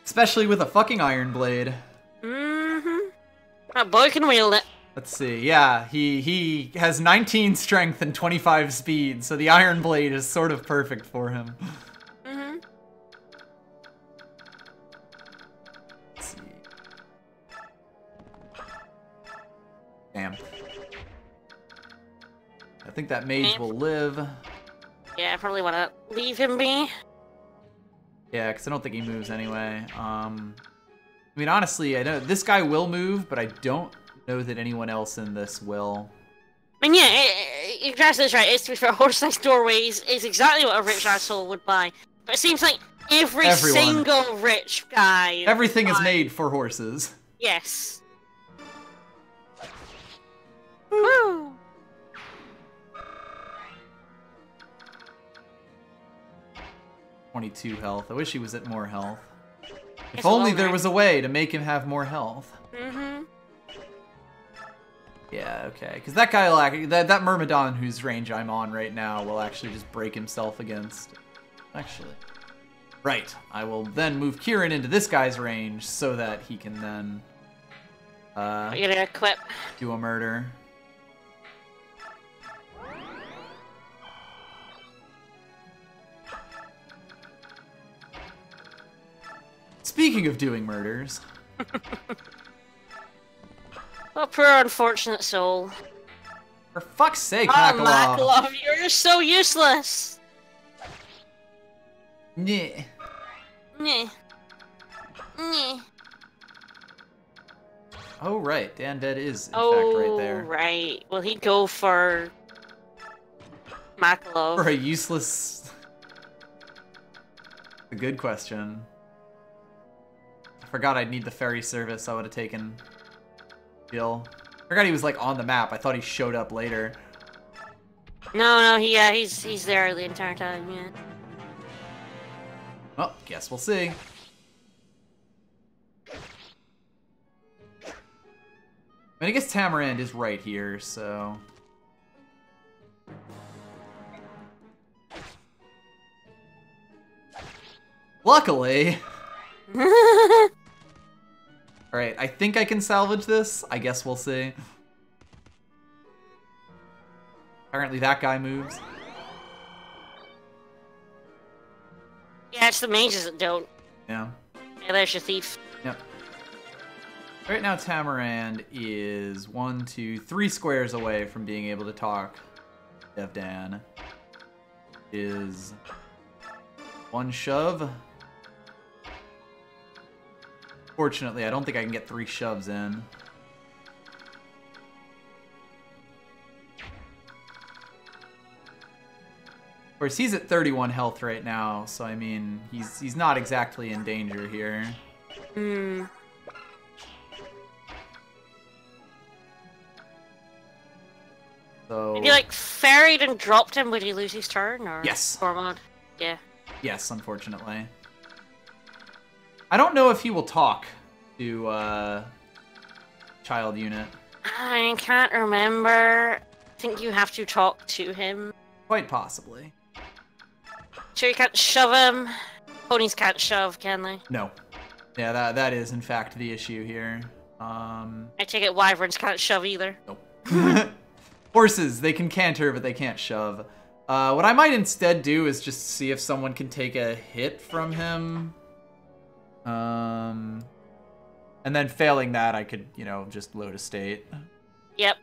Especially with a fucking iron blade. That boy can wield it. Let's see, yeah, he has 19 strength and 25 speed, so the iron blade is sort of perfect for him. Let's see. Damn. I think that mage will live. Yeah, I probably want to leave him be. Yeah, because I don't think he moves anyway. I mean, honestly, I know this guy will move, but I don't know that anyone else in this will. I mean, yeah, exactly right. It's to be fair, horse-sized doorways is exactly what a rich asshole would buy. But it seems like everyone. Single rich guy. Everything is made for horses. Yes. Woo! 22 health. I wish he was at more health. If It's only low, there man. was a way to make him have more health. Mm-hmm. Yeah, okay. Because that guy will that Myrmidon whose range I'm on right now will actually just break himself against. Actually. Right. I will then move Kieran into this guy's range so that he can then You're gonna equip. do a murder. Speaking of doing murders. Oh, poor unfortunate soul. For fuck's sake, Oh, Makalov. Makalov, you're just so useless. Nyeh. Nyeh. Nyeh. Oh, right. Dan Dead is, in fact, Oh, right there. right. Will he go for Makalov? For a useless... A good question. I forgot I'd need the ferry service. I would have taken Gil. I forgot he was, like, on the map. I thought he showed up later. No, he's there the entire time, yeah. Well, guess we'll see. I mean, I guess Tamarand is right here, so... Luckily... Alright, I think I can salvage this. I guess we'll see. Apparently that guy moves. Yeah, it's the mages that don't. Yeah. Yeah, there's your thief. Yep. Right now, Tamarand is 1, 2, 3 squares away from being able to talk. Devdan is 1 shove. Fortunately, I don't think I can get 3 shoves in. Of course, he's at 31 health right now, so I mean, he's not exactly in danger here. Hmm. So If you like ferried and dropped him, would he lose his turn or? Yes. Tormod? Yeah. Yes, unfortunately. I don't know if he will talk to child unit. I can't remember. I think you have to talk to him. Quite possibly. Sure, you can't shove him. Ponies can't shove, can they? No. Yeah, that is in fact the issue here. I take it wyverns can't shove either. Nope. Horses, they can canter, but they can't shove. What I might instead do is just see if someone can take a hit from him. And then failing that, I could, just load a state. Yep.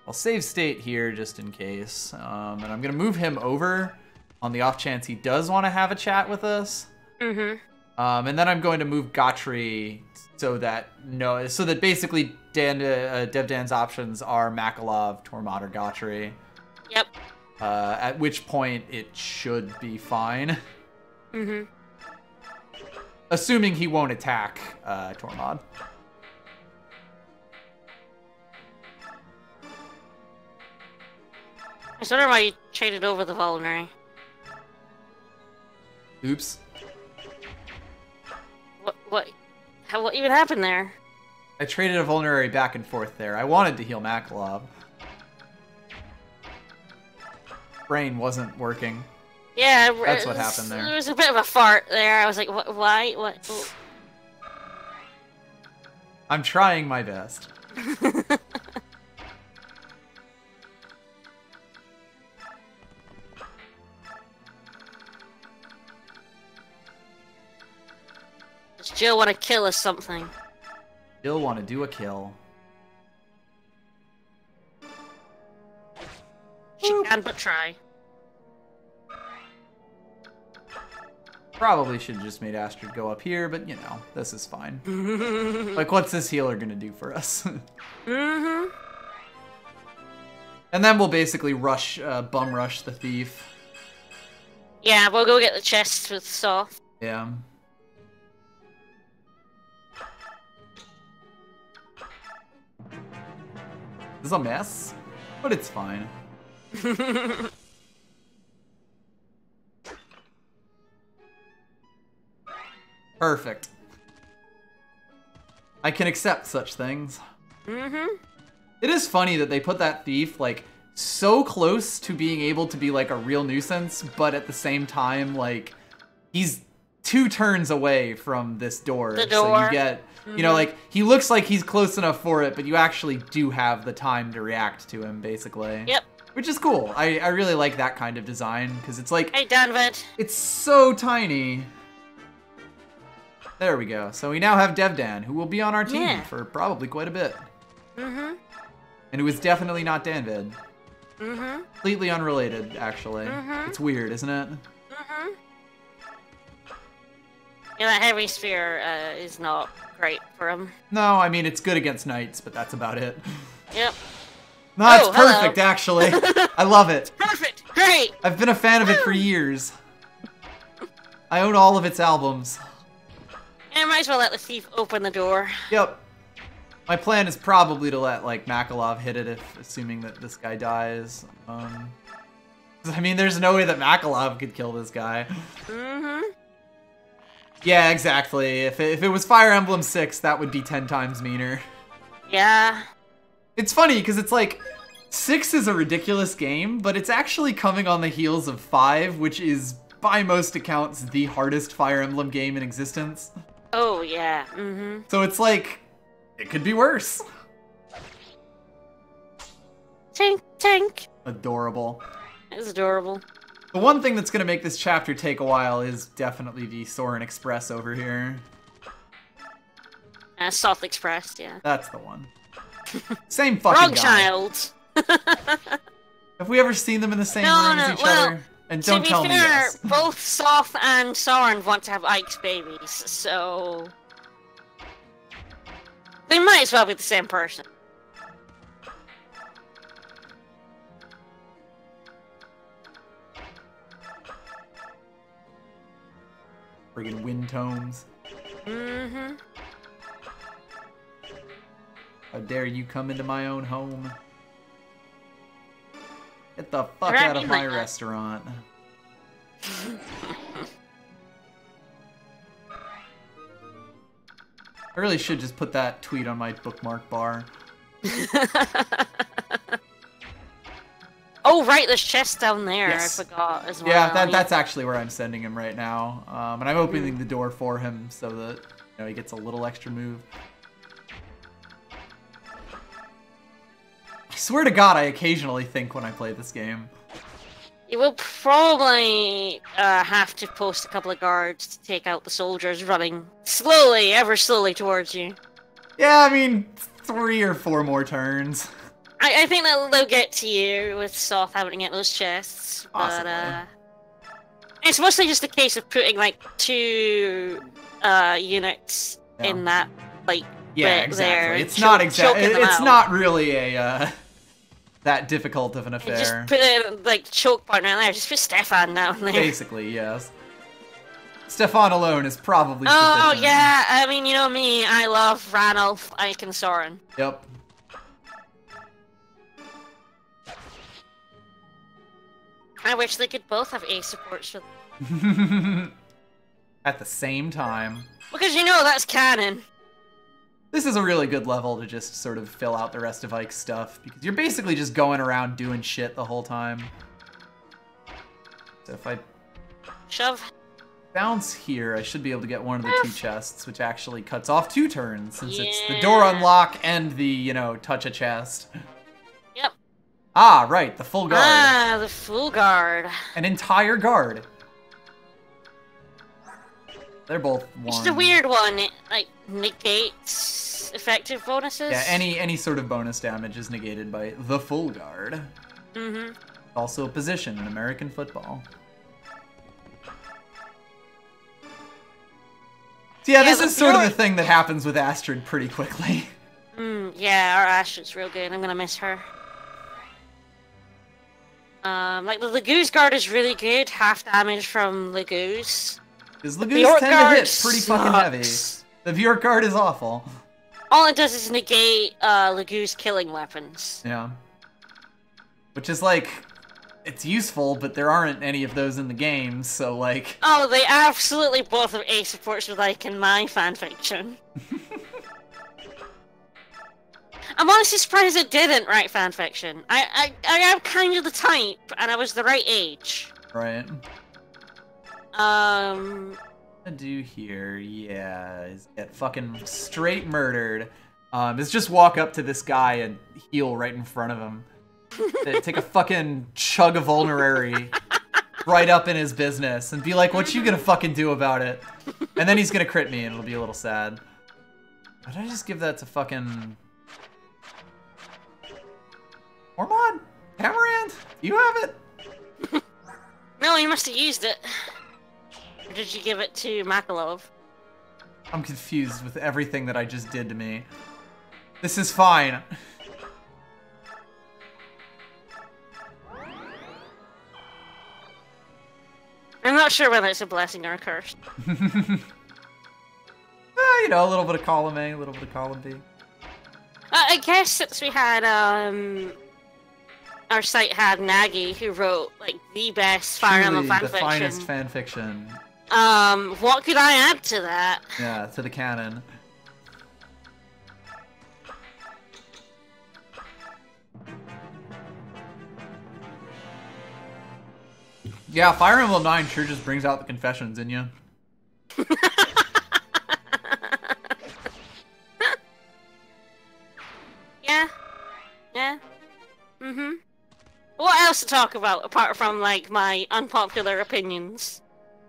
I'll save state here just in case. And I'm going to move him over on the off chance he does want to have a chat with us. Mm-hmm. And then I'm going to move Gotri so that basically Devdan's options are Makalov, Tormod, or Gotri. Yep. At which point it should be fine. Mm-hmm. Assuming he won't attack Tormod. I was wondering why you traded over the Vulnerary. Oops. What even happened there? I traded a vulnerary back and forth there. I wanted to heal Makalov. Brain wasn't working. Yeah, That's what happened there. There was a bit of a fart there. I was like, what? Why? What? Oh. I'm trying my best. Does Jill want to kill us something? Still want to do a kill. She can but try. Probably should have just made Astrid go up here, but this is fine. Like, what's this healer gonna do for us? Mm-hmm. And then we'll basically bum rush the thief. Yeah, we'll go get the chest with Soft. Yeah. This is a mess, but it's fine. Perfect. I can accept such things. Mm-hmm. It is funny that they put that thief, like, so close to being able to be, like, a real nuisance, but at the same time, like, he's 2 turns away from this door. The door. So you get, you know, like, he looks like he's close enough for it, but you actually do have the time to react to him, basically. Yep. Which is cool. I really like that kind of design, because it's like... Hey, Danvid. It's so tiny. There we go. So we now have Devdan, who will be on our team for probably quite a bit. Mm-hmm. And who is definitely not Danvid. Mm-hmm. Completely unrelated, actually. Mm-hmm. It's weird, isn't it? Mm-hmm. Yeah, that heavy sphere is not great for him. No, I mean, it's good against knights, but that's about it. Yep. No, it's Oh, hello. perfect, actually. I love it. Perfect! Great! I've been a fan of it for years. I own all of its albums. Yeah, might as well let the thief open the door. Yep. My plan is probably to let, like, Makalov hit it, assuming that this guy dies. I mean, there's no way that Makalov could kill this guy. Mm-hmm. Yeah, exactly. If it was Fire Emblem 6, that would be 10 times meaner. Yeah. It's funny, because it's like, 6 is a ridiculous game, but it's actually coming on the heels of 5, which is, by most accounts, the hardest Fire Emblem game in existence. Oh, yeah. Mm-hmm. So it's like, it could be worse. Tink, tink. Adorable. It's adorable. The one thing that's going to make this chapter take a while is definitely the Soren Express over here. South Express, yeah. That's the one. Same fucking Wrong guy. child. Have we ever seen them in the same No, room no, as each well, other? And don't tell to be me fair, yes. both Soth and Soren want to have Ike's babies, so... They might as well be the same person. Friggin' wind tomes. Mm-hmm. How dare you come into my own home? Get the fuck Right, out of you my might not. restaurant. I really should just put that tweet on my bookmark bar. Oh, right, there's chests down there. Yes. I forgot as well. Yeah, that's actually where I'm sending him right now. And I'm opening the door for him so that he gets a little extra move. I swear to God, I occasionally think when I play this game. You will probably have to post a couple of guards to take out the soldiers running slowly, ever slowly towards you. Yeah, I mean, 3 or 4 more turns. I think that they'll get to you with Soth having to get those chests, but it's mostly just a case of putting like 2 units in that like Yeah, bit exactly. there. It's not exactly. choking them It's out. not really a that difficult of an Just affair. put a like choke point right there. Just put Stefan down there. Basically, yes. Stefan alone is probably Oh sufficient. yeah, I mean you know me, I love Ranulf, Ike, and Soren. Yep. I wish they could both have ace supports for At the same time. because you know that's canon. This is a really good level to just sort of fill out the rest of Ike's stuff, because you're basically just going around doing shit the whole time. So if I Shove. bounce here, I should be able to get one of the 2 chests, which actually cuts off 2 turns, since it's the Yeah. door unlock and the, touch a chest. Yep. Ah, right, the full guard. Ah, the full guard. An entire guard. They're both one. It's just a weird one. It like negates effective bonuses. Yeah, any sort of bonus damage is negated by the full guard. Mm-hmm. Also a position in American football. So yeah, this the is sort of the Bjorn- thing that happens with Astrid pretty quickly. Yeah, our Astrid's real good. I'm gonna miss her. Like the Lagoose guard is really good. Half damage from Lagoose. Because Bjork Lagoos tend to guard hit pretty fucking heavy. sucks. The Bjork guard is awful. All it does is negate Legu's killing weapons. Yeah. Which is like, it's useful, but there aren't any of those in the game, so like... Oh, they absolutely both have A supports like in my fanfiction. I'm honestly surprised it didn't write fanfiction. I am kind of the type, and I was the right age. Right. What to do here? Yeah, is get fucking straight murdered. Is just walk up to this guy and heal right in front of him. Take a fucking chug of vulnerary right up in his business and be like, what you gonna fucking do about it? And then he's gonna crit me and it'll be a little sad. Why did I just give that to fucking... Ormond? Tamarand? Do you have it? No, you must have used it. Or did you give it to Makalov? I'm confused with everything that I just did to me. This is fine. I'm not sure whether it's a blessing or a curse. You know, a little bit of column A, a little bit of column B. I guess since we had, our site had Nagy, who wrote, like, the best Fire Emblem fanfiction. The finest fanfiction. What could I add to that? Yeah, to the canon. Yeah, Fire Emblem 9 sure just brings out the confessions in you. Yeah. Yeah. Mm-hmm. What else to talk about apart from, like, my unpopular opinions?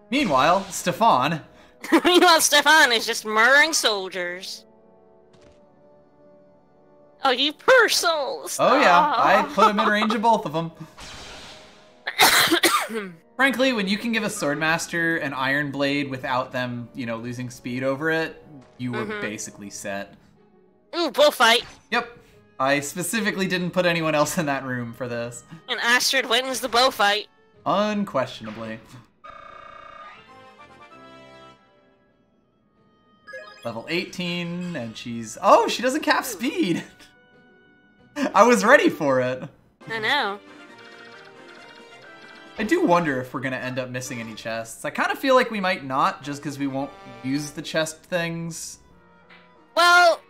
Meanwhile, Stefan. Meanwhile, Stefan is just murdering soldiers. Oh, you poor souls. Oh yeah, I put him in range of both of them. Frankly, when you can give a Swordmaster an Iron Blade without them, you know, losing speed over it, you were basically set. Ooh, bullfight. Yep. I specifically didn't put anyone else in that room for this. And Astrid wins the bullfight. Unquestionably. Level 18, and she's... Oh, she doesn't cap speed! I was ready for it. I know. I do wonder if we're going to end up missing any chests. I kind of feel like we might not, just because we won't use the chest things. Well,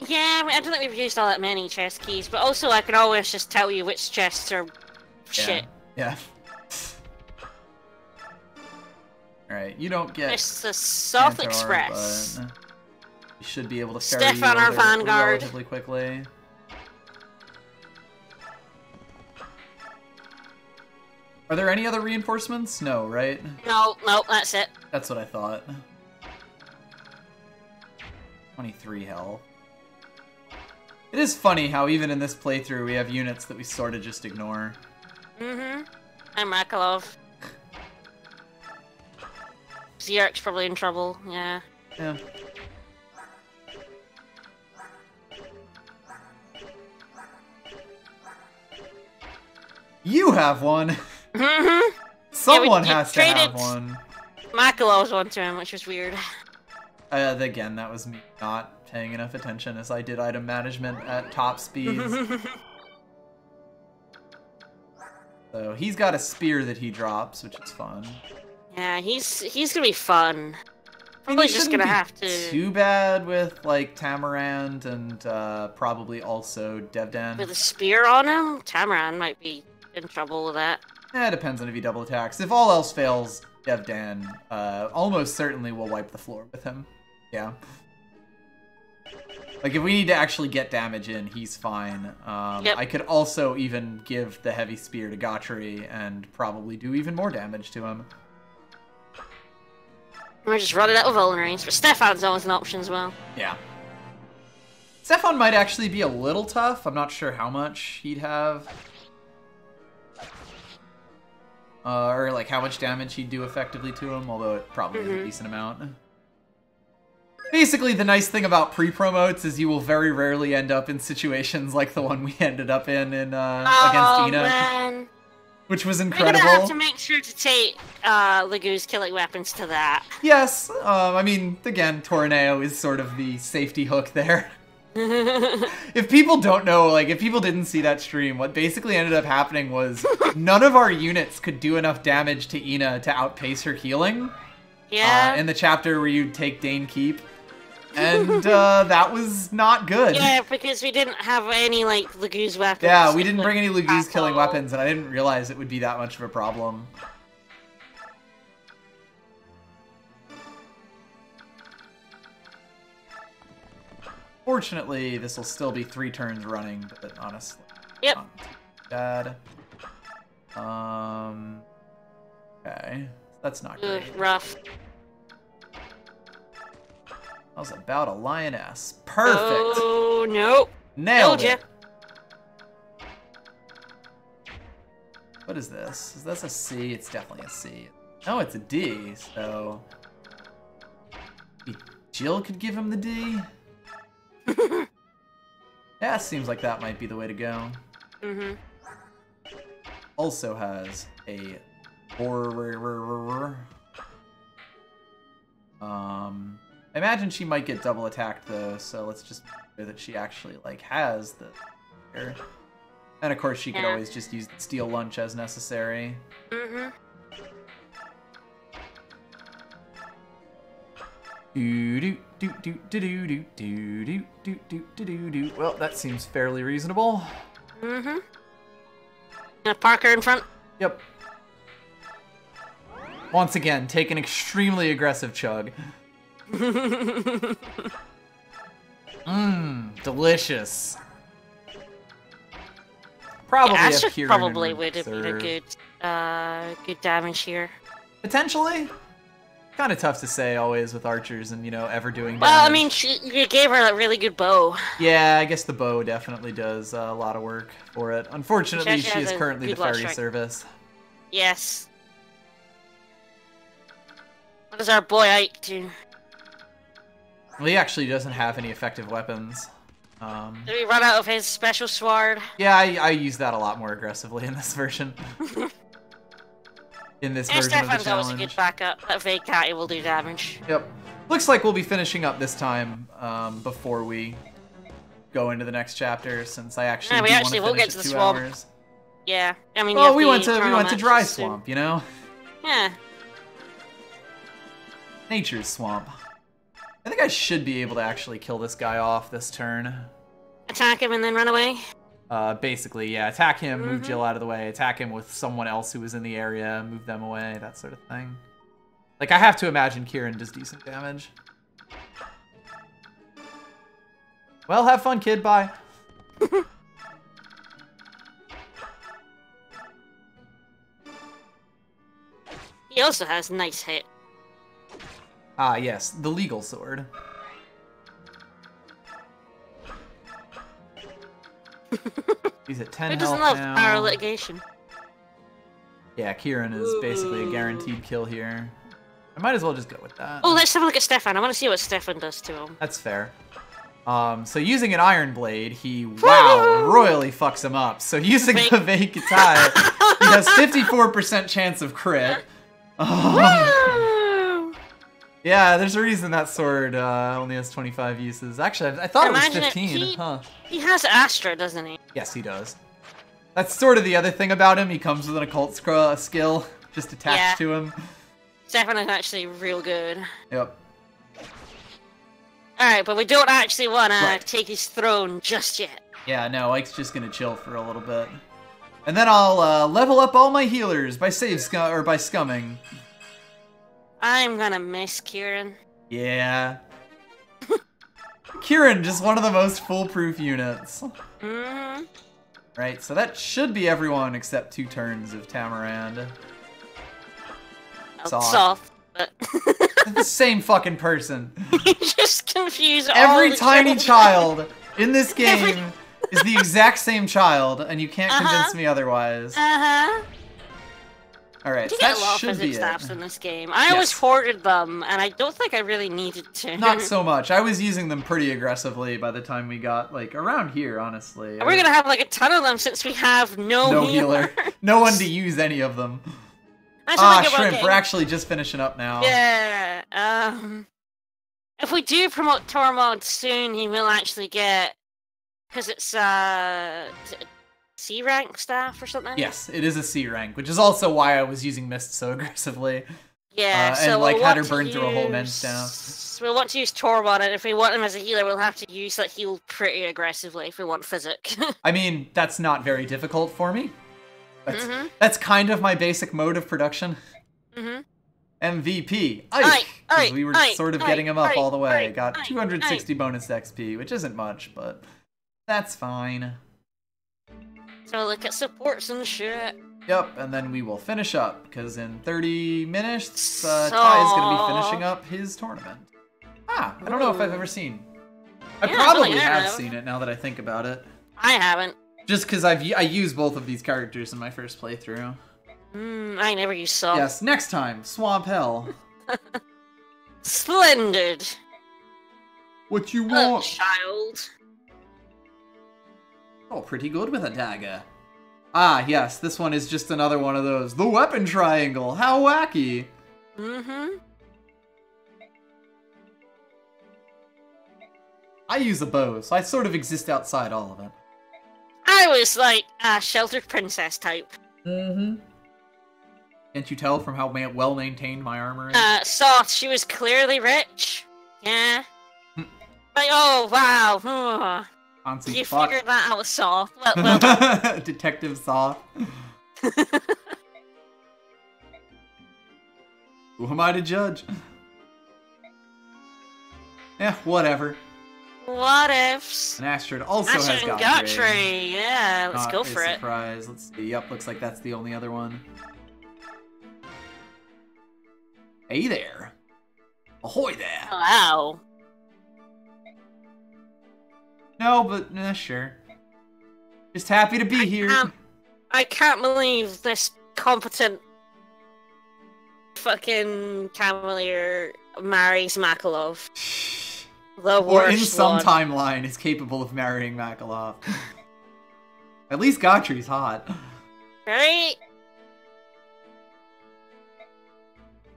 yeah, I don't think we've used all that many chest keys, but also I can always just tell you which chests are shit. Yeah. Alright, you don't get... It's the South Antar, Express. But you should be able to ferry Stefan, you our over vanguard. relatively quickly. Are there any other reinforcements? No, right? No, that's it. That's what I thought. 23 health. It is funny how even in this playthrough we have units that we sort of just ignore. Mm-hmm. I'm Makalov. Zerk's probably in trouble, yeah. Yeah. You have one! Mm-hmm. Someone has to have one. Makalov's one to him, which was weird. Again, that was me not paying enough attention as I did item management at top speeds. So he's got a spear that he drops, which is fun. Yeah, he's gonna be fun. Probably just gonna have to. Too bad with like Tamarand and probably also Devdan. With a spear on him, Tamarand might be in trouble with that. It depends on if he double attacks. If all else fails, Devdan almost certainly will wipe the floor with him. Yeah. Like, if we need to actually get damage in, he's fine. Yep. I could also even give the heavy spear to Gotchery and probably do even more damage to him. We're just running out of vulneraries, but Stefan's always an option as well. Yeah. Stefan might actually be a little tough. I'm not sure how much he'd have. Or, like, how much damage he'd do effectively to him, although it probably is a decent amount. Basically, the nice thing about pre-promotes is you will very rarely end up in situations like the one we ended up in against Ina. Man. which was We're incredible. gonna have to make sure to take Lagoo's killing weapons to that. Yes, I mean, again, Tornado is sort of the safety hook there. If people don't know, like, if people didn't see that stream, what basically ended up happening was none of our units could do enough damage to Ina to outpace her healing. Yeah. In the chapter where you take Dane Keep. And that was not good. Yeah, because we didn't have any, like, Lagoo's weapons. Yeah, we didn't bring any Lagoo's killing weapons, and I didn't realize it would be that much of a problem. Fortunately, this will still be 3 turns running, but honestly, Yep. not too bad. Okay, that's not Ugh, great. rough. I was about a lioness. Perfect. Oh, nope. Nailed Told ya. it. What is this? Is this a C? It's definitely a C. No, it's a D, so... Jill could give him the D? Yeah, seems like that might be the way to go. Mm-hmm. Also has a... I imagine she might get double attacked though, so let's just make sure that she actually like has the... And of course she could always just use Steel Lunch as necessary. Mm-hmm. Well, that seems fairly reasonable. Mm-hmm. Gonna park her in front. Yep. Once again, take an extremely aggressive chug. Mmm, delicious. Probably yeah, a Astra Kieran probably and would have been a Reserve. good damage here. Potentially. Kind of tough to say always with archers and, you know, ever doing damage. Well, I mean, you gave her a really good bow. Yeah, I guess the bow definitely does a lot of work for it. Unfortunately, she is currently the ferry service. Yes. What does our boy Ike do? Well, he actually doesn't have any effective weapons. Did we run out of his special sword? Yeah, I use that a lot more aggressively in this version. In this version of the Stefan's challenge. always a good backup. That Vicas will do damage. Yep. Looks like we'll be finishing up this time before we go into the next chapter, since I actually Yeah, we do actually will want to get finish to the at 2 swamp. hours. Yeah, I mean, Well, we went to Dry soon. Swamp, you know? Yeah. Nature's Swamp. I think I should be able to actually kill this guy off this turn. Attack him and then run away. Basically, yeah. Attack him, move Jill out of the way. Attack him with someone else who was in the area, move them away, that sort of thing. Like, I have to imagine Kieran does decent damage. Well, have fun, kid. Bye. He also has nice hit. Ah, yes. The legal sword. He's at 10 Who health doesn't love now. power litigation? Yeah, Kieran is basically a guaranteed kill here. I might as well just go with that. Oh, let's have a look at Stefan. I want to see what Stefan does to him. That's fair. So using an Iron Blade, he, wow, royally fucks him up. So using the Vicas, he has 54% chance of crit. Yeah, there's a reason that sword only has 25 uses. Actually, I thought it was 15. Huh. He has Astra, doesn't he? Yes, he does. That's sort of the other thing about him. He comes with an occult skill just attached to him. Stefan is actually real good. Yep. Alright, but we don't actually want to take his throne just yet. Yeah, no, Ike's just gonna chill for a little bit. And then I'll level up all my healers by by scumming. I'm gonna miss Kieran. Yeah. Kieran, just one of the most foolproof units. Mm-hmm. Right, so that should be everyone except 2 turns of Tamarand. Soft, but... The same fucking person. You just confuse all Every the tiny children. child in this game is the exact same child, and you can't convince me otherwise. Uh-huh. Alright, You that get a lot of should be physics it. staffs in this game. I always hoarded them, and I don't think I really needed to. Not so much. I was using them pretty aggressively by the time we got, like, around here, honestly. We're gonna have, like, a ton of them since we have no healer. No one to use any of them. Shrimp, we're actually just finishing up now. Yeah, if we do promote Tormod soon, he will actually get... Because it's, C rank staff or something? Yes, it is a C rank, which is also why I was using Mist so aggressively. Yeah, so and, like, we'll had her burn through a whole men's staff. We'll want to use Tormod, and if we want him as a healer, we'll have to use that heal pretty aggressively if we want Physic. I mean, that's not very difficult for me. That's kind of my basic mode of production. MVP. Ike! Because we were sort of getting him up all the way. Got 260 bonus XP, which isn't much, but that's fine. So look at supports and shit. Yep, and then we will finish up, because in 30 minutes, Ty is going to be finishing up his tournament. I don't know if I've ever seen. I probably have seen it now that I think about it. I haven't. Just because I used both of these characters in my first playthrough. I never used Swamp. Yes, next time, Swamp Hell. Splendid. What you want? Child. Oh, pretty good with a dagger. Ah, yes, this one is just another one of those. The weapon triangle, how wacky. I use a bow, so I sort of exist outside all of it. I was like a sheltered princess type. Can't you tell from how well maintained my armor is? Soft, she was clearly rich. Yeah. Like, oh, wow. You figured that out, Soft. Well Detective Soft. Who am I to judge? Yeah, whatever. What ifs? And Astrid also has Godfrey. Yeah, let's go for it. Surprise. Let's see. Yep, looks like that's the only other one. Hey there. Ahoy there. Wow. No, but sure. Just happy to be here. I can't believe this competent fucking Cavalier marries Makalov. The worst or in some one. timeline is capable of marrying Makalov. At least Gotry's hot. Right?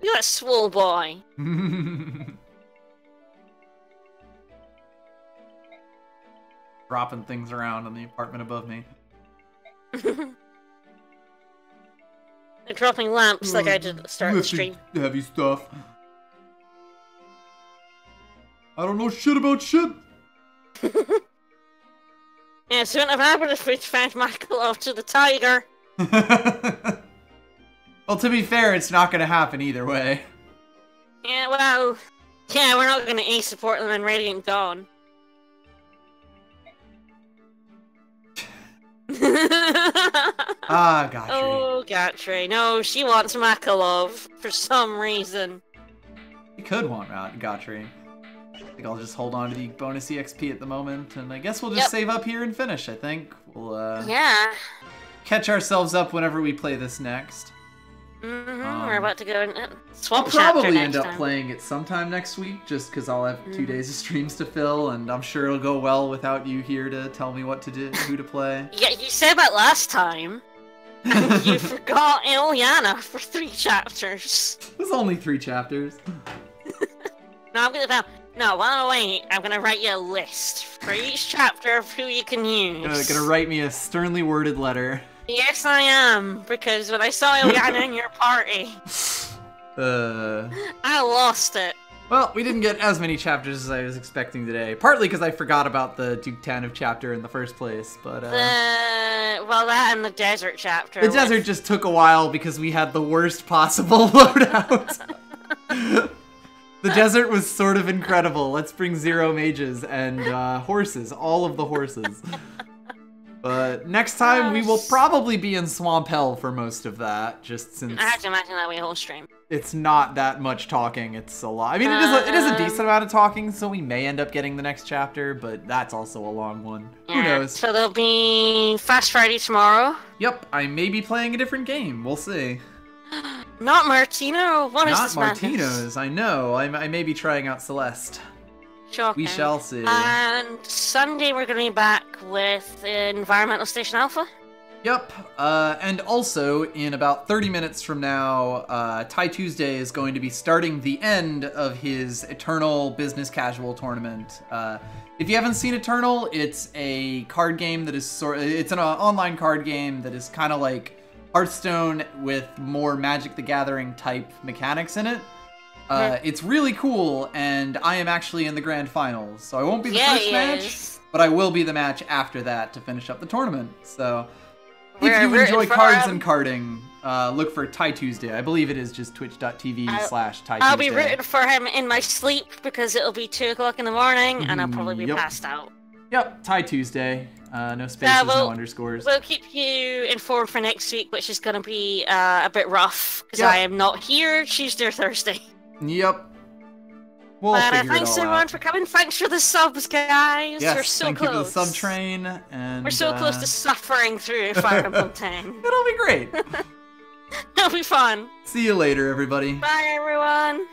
You're a swole boy. Dropping things around in the apartment above me. They're dropping lamps like I did at the start of the stream. Heavy stuff. I don't know shit about shit. Yeah, so it wouldn't have happened if we'd found Makalov to the tiger. Well, to be fair, it's not gonna happen either way. Yeah, well... Yeah, we're not gonna A-support them in Radiant Dawn. Gotry. Oh, Gotry. No, she wants Makalov for some reason. You could want Gotry. I think I'll just hold on to the bonus EXP at the moment, and I guess we'll just save up here and finish, I think. We'll, yeah. catch ourselves up whenever we play this next. We're about to go in Swamp I'll Chapter probably next end up time. playing it sometime next week, just because I'll have 2 days of streams to fill, and I'm sure it'll go well without you here to tell me what to do, who to play. Yeah, you said that last time. You forgot Ilyana for 3 chapters. It was only 3 chapters. No, I'm gonna... No, while wait, I'm gonna write you a list for each chapter of who you can use. Gonna write me a sternly worded letter. Yes, I am, because when I saw Ilyana in your party, I lost it. Well, we didn't get as many chapters as I was expecting today. Partly because I forgot about the Duke Tanev chapter in the first place, but well, that and the desert chapter. The desert just took a while because we had the worst possible loadout. The desert was sort of incredible. Let's bring 0 mages and horses, all of the horses. But next time we will probably be in Swamp Hell for most of that, just since I have to imagine that way whole stream. It's not that much talking. It's a lot. I mean, it is a decent amount of talking, so we may end up getting the next chapter, but that's also a long one. Yeah, Who knows? So there'll be Fast Friday tomorrow. Yep, I may be playing a different game. We'll see. Not Martino. What is Not this madness? Martino's, I know. I may be trying out Celeste. Shocking. We shall see. And Sunday we're going to be back with Environmental Station Alpha. Yep, and also, in about 30 minutes from now, Ty Tuesday is going to be starting the end of his Eternal Business Casual tournament. If you haven't seen Eternal, it's a card game that is it's an online card game that is kind of like Hearthstone with more Magic the Gathering type mechanics in it. It's really cool, and I am actually in the grand finals, so I won't be the first match, but I will be the match after that to finish up the tournament, so... If you enjoy cards and carding, look for Ty Tuesday. I believe it is just twitch.tv/Ty Tuesday. I'll be rooting for him in my sleep because it'll be 2 o'clock in the morning and I'll probably be passed out. Yep, Ty Tuesday. No spaces, no underscores. We'll keep you informed for next week, which is going to be a bit rough because I am not here Tuesday or Thursday. Yep. We'll figure it all out. Thanks everyone for coming. Thanks for the subs, guys. Yes, we're so thank close. you for the sub train, and we're so close to suffering through Fire Emblem 10. It'll be great. It'll be fun. See you later, everybody. Bye, everyone.